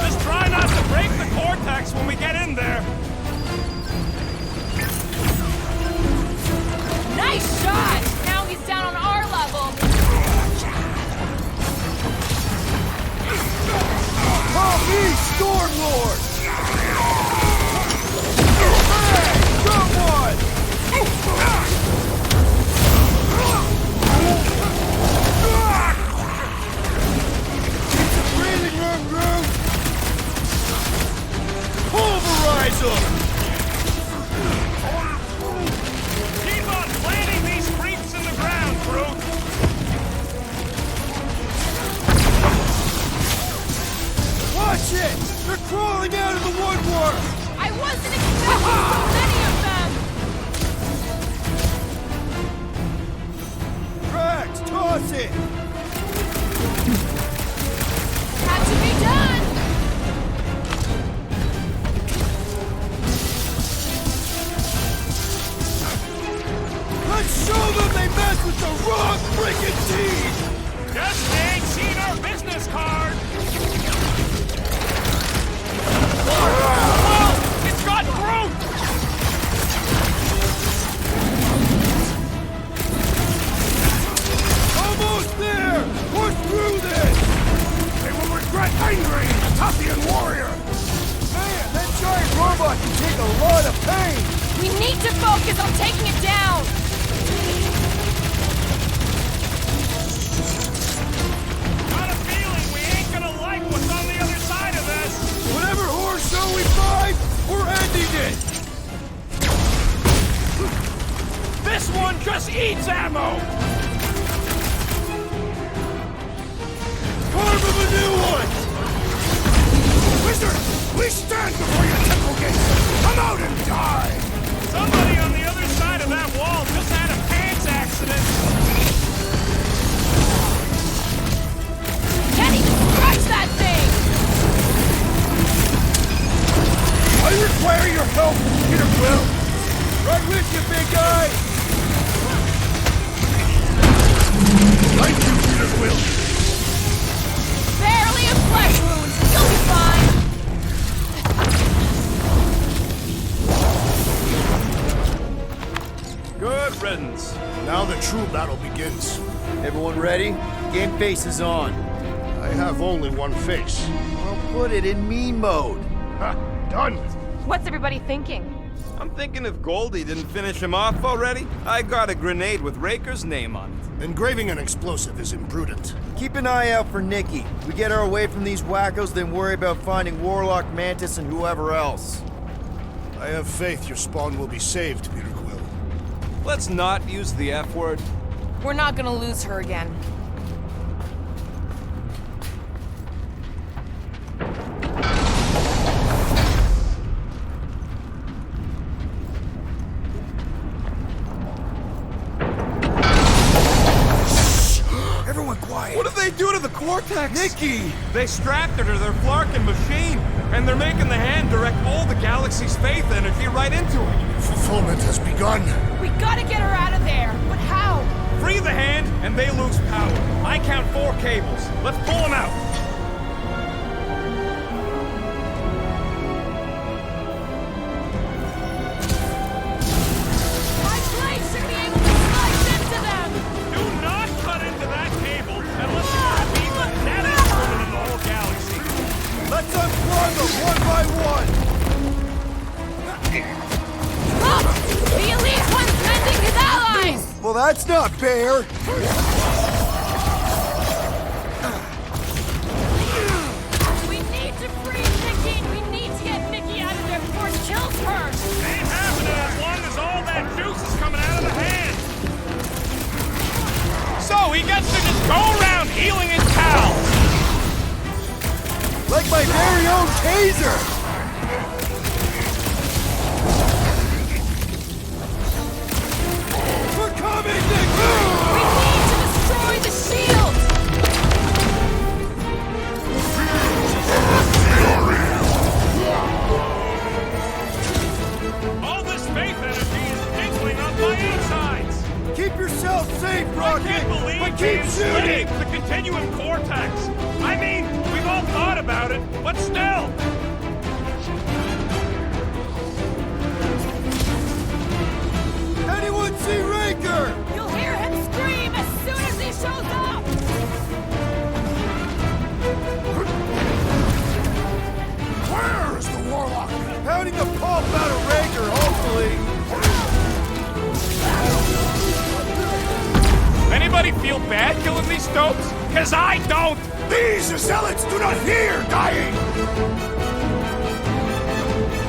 Just try not to break the cortex when we get in there! Nice shot! Now he's down on our level. Call me Stormlord! Hey! Someone! It's a breathing room group! Pulverize them! Keep on planting these creeps in the ground, Groot! Watch it! They're crawling out of the woodwork! I wasn't expecting so many of them. Drax, toss it! Had to be done. Let's show them they mess with the wrong freaking team! Just ain't seen our business card! Whoa! It's got Groot! Almost there! Push through this! They will regret angering the Tathian warrior! Man, that giant robot can take a lot of pain! We need to focus on taking it down. Got a feeling we ain't gonna like what's on the other side of this! Whatever horror show we find, we're ending it! This one just eats ammo! Carve him a new one! Wizard, we stand before your temple gates! Come out and die! Somebody on the other side of that wall just had a pants accident! Can't even scratch that thing. I require your help, Peter Quill! Right with you, big guy! Thank you, Peter Quill. Barely a flesh wound. You'll be fine. Good riddance. Now the true battle begins. Everyone ready? Game face is on. I have only one face. Well, put it in mean mode. Ha! Done! What's everybody thinking? I'm thinking if Goldie didn't finish him off already, I got a grenade with Raker's name on it. Engraving an explosive is imprudent. Keep an eye out for Nikki. We get her away from these wackos, then worry about finding Warlock, Mantis, and whoever else. I have faith your spawn will be saved, Peter Quill. Let's not use the F word. We're not gonna lose her again. Everyone quiet. What did they do to the Cortex? Nikki! They strapped her to their Flarkin machine, and they're making the hand direct all the galaxy's faith energy right into it. Fulfillment has begun. We gotta get her out of there. But how? Free the hand, and they lose power. I count 4 cables. Let's pull them out. My blade should be able to slice into them. Do not cut into that cable unless you want to be the deadest woman in the whole galaxy. Let's unplug them one by one! Look! The Elite One's mending his allies! Well, that's not fair! We need to free Nikki! We need to get Nikki out of there before it kills her! Ain't happening as long as all that juice is coming out of the hand. So he gets to just go around healing his pals. Like my very own taser! We're coming, Nikki! We need to destroy the shield! All this faith energy is tinkling up my insides. Keep yourself safe, I Rocket! can't believe But they keep shooting! enslaved the continuum cortex. I mean, we've all thought about it, but still. Anyone see Raker? You'll hear him scream as soon as he shows up! Where is the Warlock? Pounding the pulp out of Raker, hopefully! Anybody feel bad killing these dopes? Cause I don't! These zealots do not fear dying!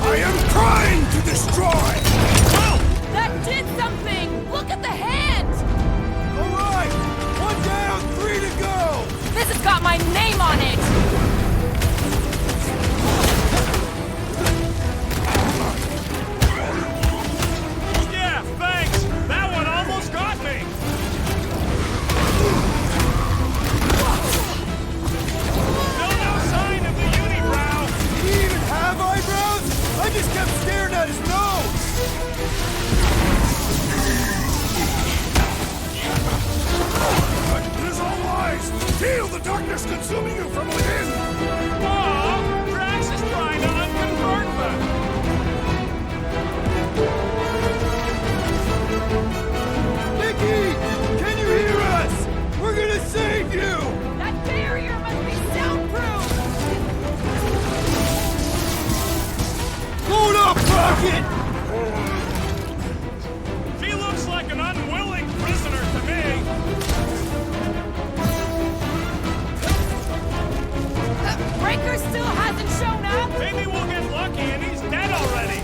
I am trying to destroy! That did something! Look at the hand! All right! One down, 3 to go! This has got my name on it! Yeah, thanks! That one almost got me! Still no sign of the unibrow! Did he even have eyebrows? I just kept staring at his nose! It is all lies! Feel the darkness consuming you from within! Oh, Drax is trying to unconvert them! Nikki! Can you hear us? We're gonna save you! That barrier must be soundproof! Hold up, Rocket! She looks like an unwilling prisoner to me! Breaker still hasn't shown up! Maybe we'll get lucky and he's dead already!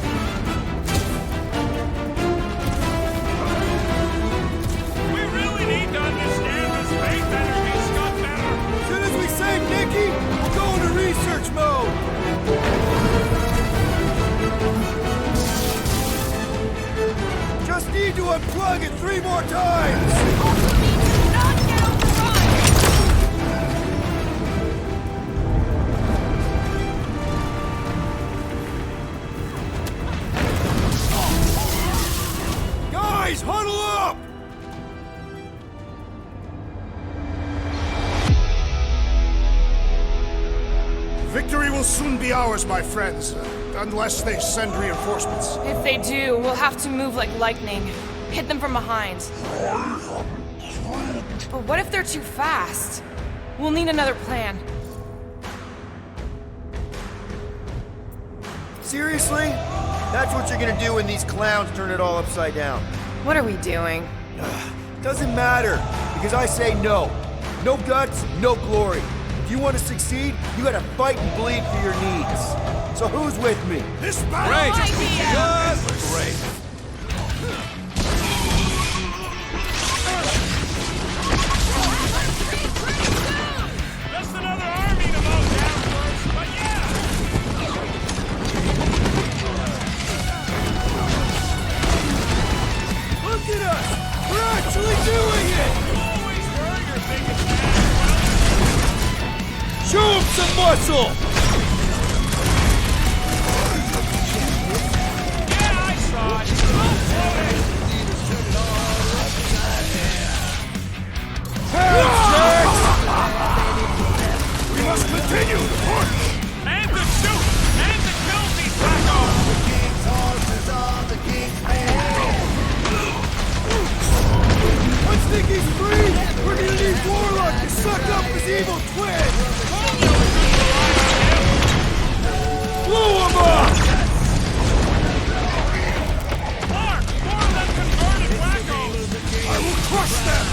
We really need to understand this faith energy stuff better! As soon as we save Nikki, we'll go into research mode! Just need to unplug it 3 more times! Also need to not get overrun! Guys, huddle up! Victory will soon be ours, my friends, unless they send reinforcements. If they do, we'll have to move like lightning. Hit them from behind. But what if they're too fast? We'll need another plan. Seriously? That's what you're gonna do when these clowns turn it all upside down. What are we doing? Doesn't matter, because I say no. No guts, no glory. If you want to succeed, you gotta fight and bleed for your needs. So who's with me? This battle Great! idea! Just great! Just another army to mow down first, but yeah! Look at us! We're actually doing it! You always were your biggest fan. Show 'em some muscle! Yeah, I saw it. Floating. We must continue the push! And to shoot! And to kill these wackos! Once Nicky's free, we're gonna need Warlock to suck up his evil twin! Blow him up! Mark! More of them converted wackos! I will crush them!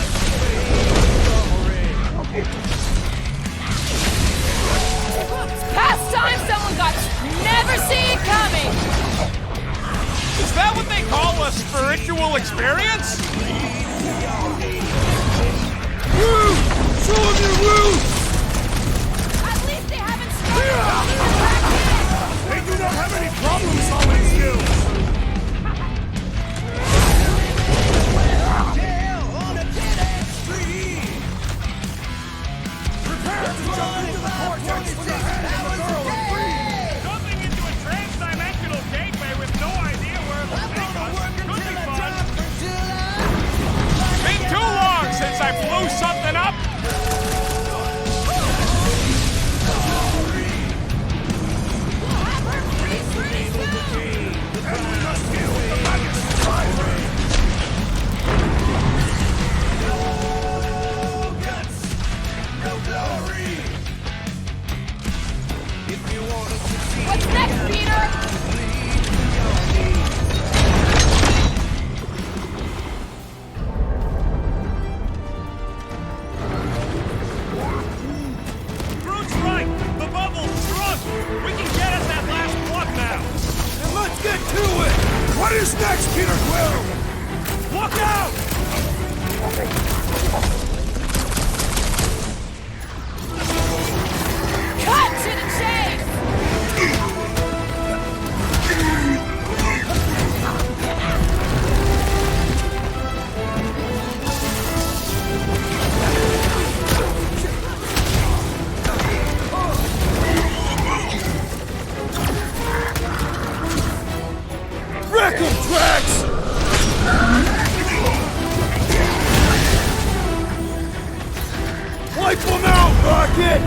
Past time someone got never see it coming! Is that what they call a spiritual experience? Woo! Show 'em your roots! At least they haven't started the practice! They do not have any problem-solving skills! Prepare to jump into the vortex when the hand of the girl are free! Jumping into a trans-dimensional gateway with no idea where it'll take us could be fun. Been too long since I blew something up! And we must deal with the maggots finally! What's next, Peter? Groot's right! The bubble's shrunk! We can get at that last plug now! Then let's get to it! What is next, Peter Quill? Look out! Cut to the chase! Wreck 'em, Drax! Wipe them out, Rocket!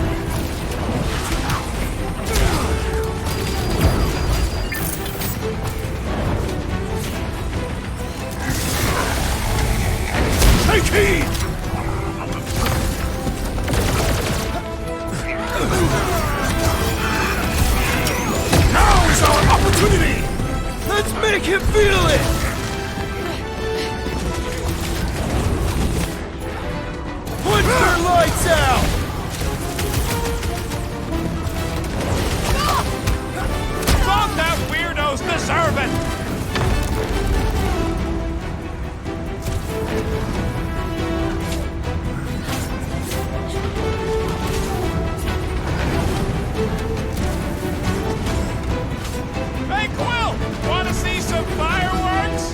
Take heed! Now is our opportunity! Let's make him feel it! Put your lights out! Fuck that weirdos deserve it! Hey, Quill! Wanna see some fireworks?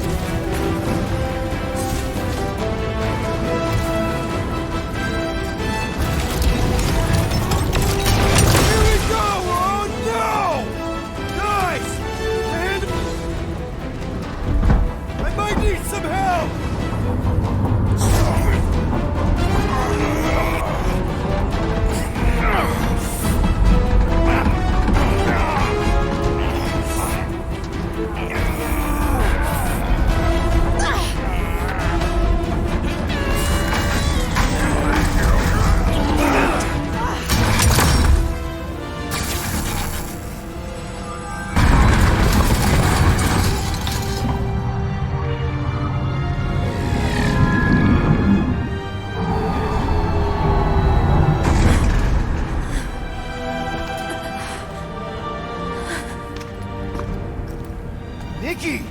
Nikki!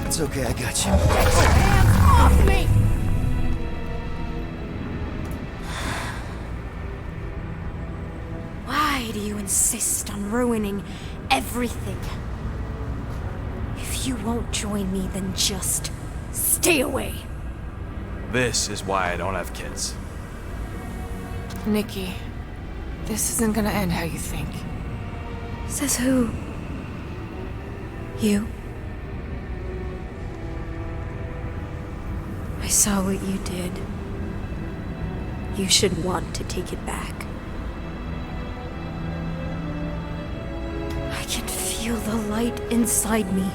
It's okay, I got you. Hands off me! Why do you insist on ruining everything? If you won't join me, then just stay away. This is why I don't have kids. Nikki, this isn't gonna end how you think. Says who? You? I saw what you did. You should want to take it back. I can feel the light inside me.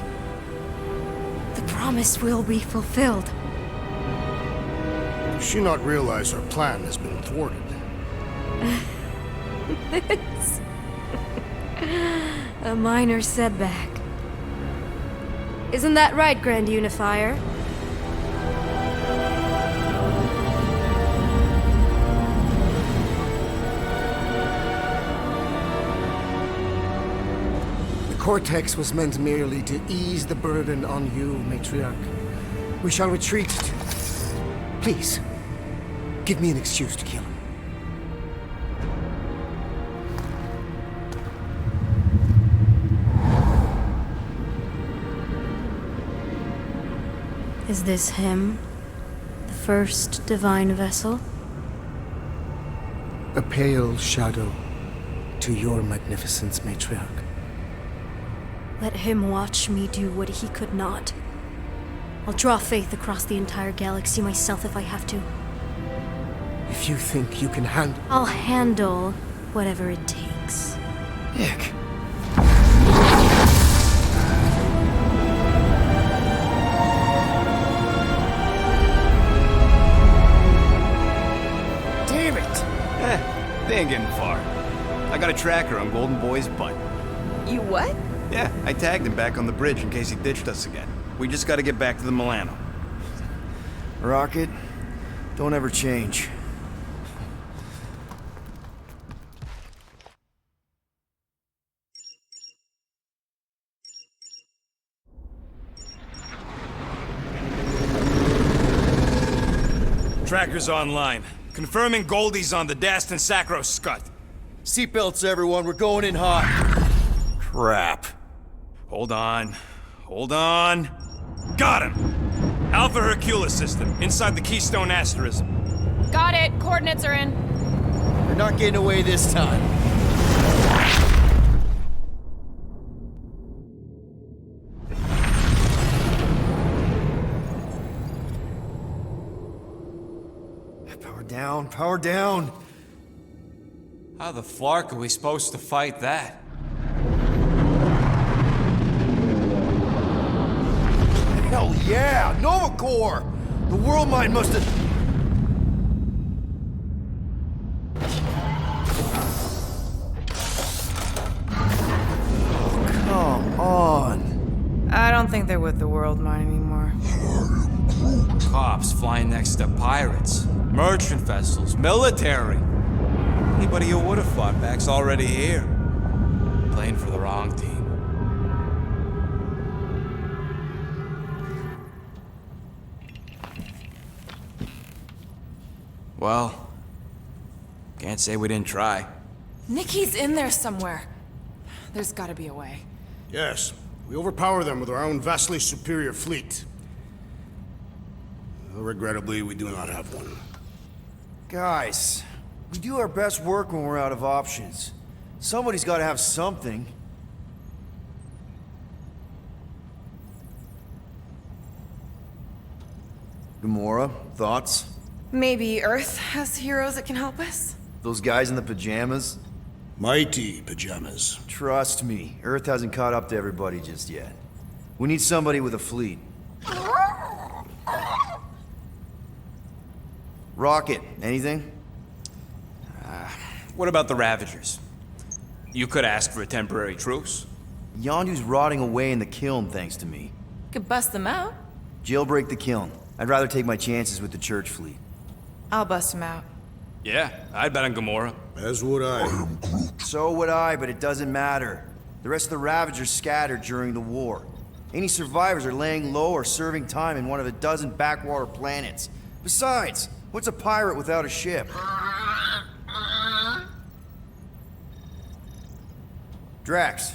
The promise will be fulfilled. Does she not realize her plan has been thwarted? This. A minor setback. Isn't that right, Grand Unifier? The Cortex was meant merely to ease the burden on you, Matriarch. We shall retreat to... Please, give me an excuse to kill him. Is this him? The first divine vessel? A pale shadow to your magnificence, Matriarch. Let him watch me do what he could not. I'll draw faith across the entire galaxy myself if I have to. If you think you can handle... I'll handle whatever it takes. Nick. Damn it! They ain't getting far. I got a tracker on Golden Boy's butt. You what? Yeah, I tagged him back on the bridge in case he ditched us again. We just gotta get back to the Milano. Rocket, don't ever change. Tracker's online. Confirming Goldie's on the Dastan Sacro Scut. Seatbelts, everyone, we're going in hot. Crap. Hold on. Hold on. Got him! Alpha Hercules system, inside the Keystone Asterism. Got it. Coordinates are in. You're not getting away this time. Power down, power down. How the flark are we supposed to fight that? Hell yeah! Nova Corps! The world mind must have... Oh, come on. I don't think they're with the world mine anymore. Cops flying next to pirates, merchant vessels, military. Anybody who would have fought back's already here. Playing for the wrong team. Well, can't say we didn't try. Nikki's in there somewhere. There's gotta be a way. Yes, we overpower them with our own vastly superior fleet. Regrettably, we do not have one. Guys, we do our best work when we're out of options. Somebody's got to have something. Gamora, thoughts? Maybe Earth has heroes that can help us? Those guys in the pajamas? Mighty pajamas. Trust me, Earth hasn't caught up to everybody just yet. We need somebody with a fleet. Rocket, anything? What about the Ravagers? You could ask for a temporary truce. Yondu's rotting away in the kiln thanks to me. Could bust them out. Jailbreak the kiln. I'd rather take my chances with the church fleet. I'll bust them out. Yeah, I'd bet on Gamora. As would I. So would I, but it doesn't matter. The rest of the Ravagers scattered during the war. Any survivors are laying low or serving time in one of a dozen backwater planets. Besides, what's a pirate without a ship? Drax.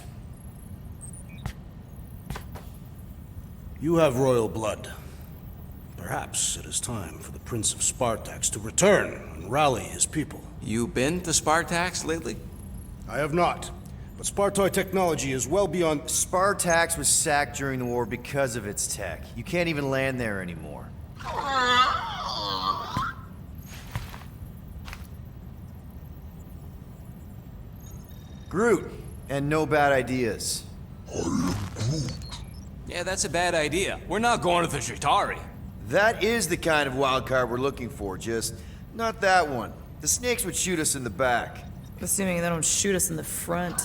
You have royal blood. Perhaps it is time for the Prince of Spartax to return and rally his people. You been to Spartax lately? I have not, but Spartoid technology is well beyond... Spartax was sacked during the war because of its tech. You can't even land there anymore. Groot, and no bad ideas. Yeah, that's a bad idea. We're not going to the Chitauri. That is the kind of wild card we're looking for, just not that one. The snakes would shoot us in the back. Assuming they don't shoot us in the front.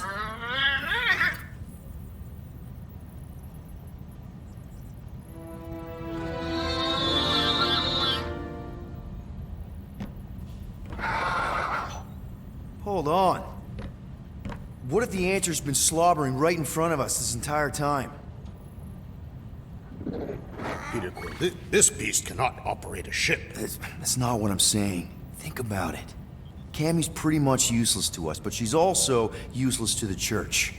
Hold on. What if the answer's been slobbering right in front of us this entire time? Peter Quill, this beast cannot operate a ship. That's not what I'm saying. Think about it. Cammy's pretty much useless to us, but she's also useless to the church.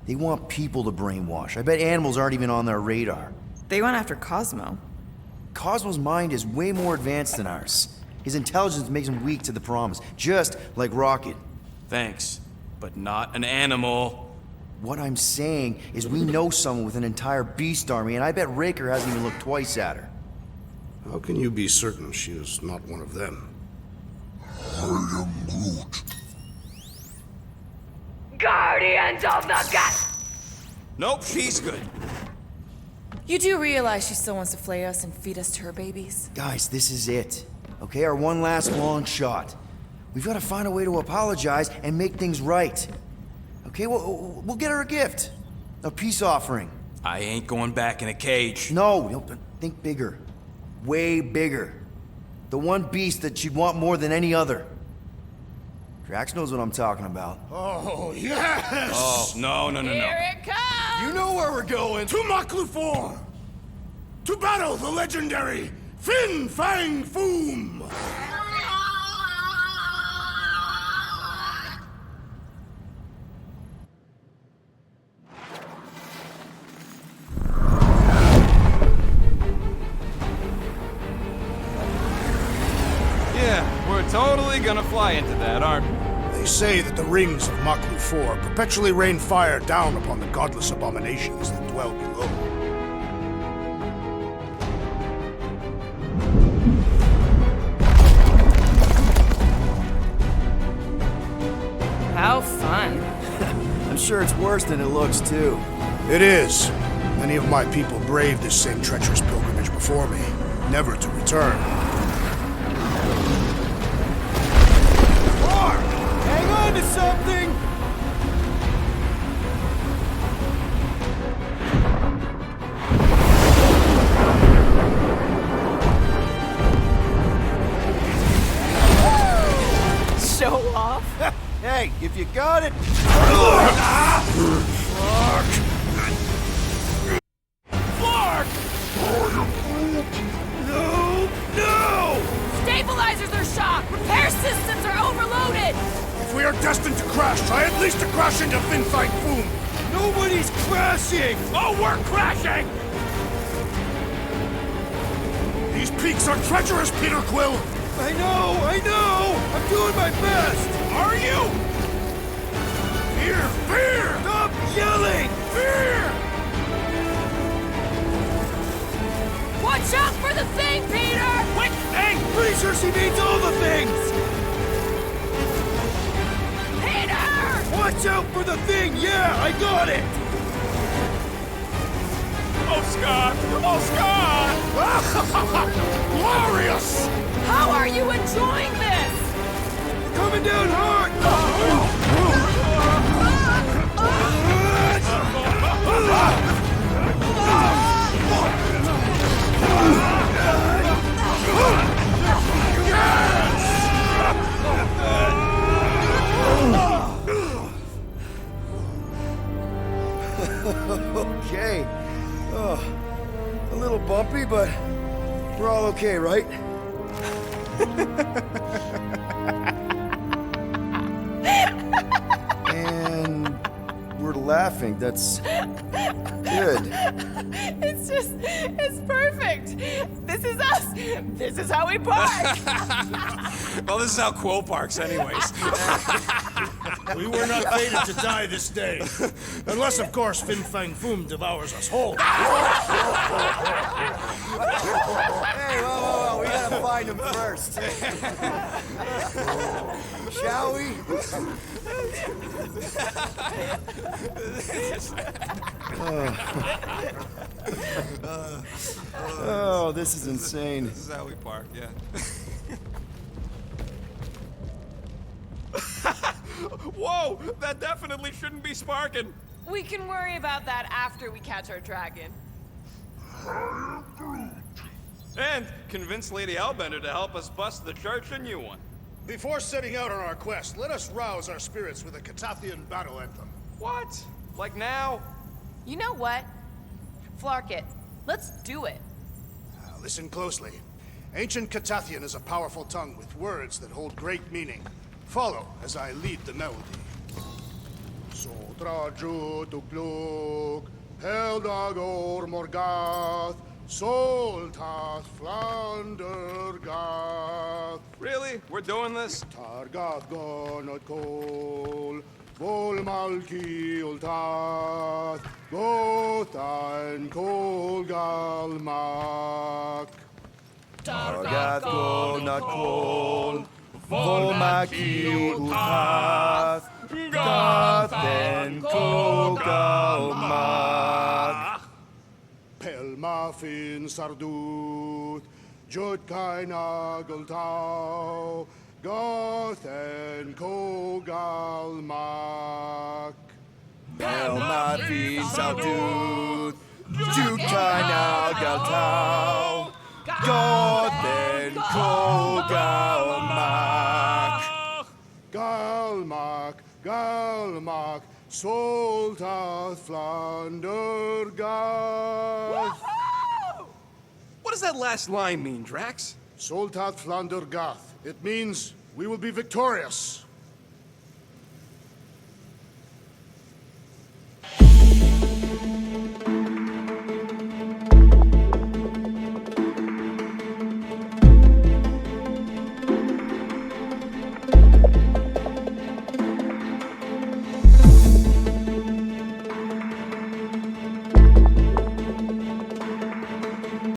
They want people to brainwash. I bet animals aren't even on their radar. They went after Cosmo. Cosmo's mind is way more advanced than ours. His intelligence makes him weak to the promise, just like Rocket. Thanks, but not an animal. What I'm saying is we know someone with an entire beast army, and I bet Raker hasn't even looked twice at her. How can you be certain she is not one of them? I am Groot. Guardians of the Galaxy. Nope, she's good. You do realize she still wants to flay us and feed us to her babies? Guys, this is it. Okay, our one last long shot. We've got to find a way to apologize and make things right. Okay, we'll get her a gift. A peace offering. I ain't going back in a cage. No, think bigger. Way bigger. The one beast that she'd want more than any other. Drax knows what I'm talking about. Oh, yes! Oh, no. Here it comes! You know where we're going. To Maklufor! To battle the legendary Fin Fang Foom! Yeah, we're totally gonna fly into that, aren't we? They say that the rings of Maklufor perpetually rain fire down upon the godless abominations that dwell below. How fun. I'm sure it's worse than it looks, too. It is. Many of my people braved this same treacherous pilgrimage before me, never to return. Hang on to something! Show off? Hey, if you got it... Stabilizers are shot! Repair systems are overloaded! If we are destined to crash, try at least to crash into Fin Fang Foom! Nobody's crashing! Oh, we're crashing! These peaks are treacherous, Peter Quill! I know! I'm doing my best! Are you? Fear! Stop yelling! Fear! Watch out for the thing, Peter! Which thing? Pretty sure she means all the things! Peter! Watch out for the thing! Yeah, I got it! Oh, Scott! Glorious! How are you enjoying this? Coming down hard! bumpy, but we're all okay, right? And we're laughing. That's good. It's perfect. This is us. This is how we park. Well, this is how Quill parks, anyways. We were not fated to die this day. Unless, of course, Fin Fang Foom devours us whole. Hey, whoa. We gotta find him first. Shall we? Oh, this is insane. This is how we park, yeah. Whoa! That definitely shouldn't be sparking. We can worry about that after we catch our dragon. And convince Lady Hellbender to help us bust the church a new one. Before setting out on our quest, let us rouse our spirits with a Catathian battle anthem. What? Like now? You know what? Flark it. Let's do it. Listen closely. Ancient Catathian is a powerful tongue with words that hold great meaning. Follow as I lead the melody. Sotra Jutukluk, Heldagor Morgath, Soltath Flandergath. Really? We're doing this? Targath Gonot Kol, Volmalki Ultath, Gothan Kol Galmak. Targath Gonot Kol, Volmaki Ultath, Gothen Kogalmak. Pelmafin Sarduth, Jutkai Nageltau, Gothen Kogalmak. Pelmafin Sarduth, Jutkai Nageltau, Gothen Kogalmak. Galmak, Soltath Flandergath. What does that last line mean, Drax? Soltath Flandergath. It means we will be victorious.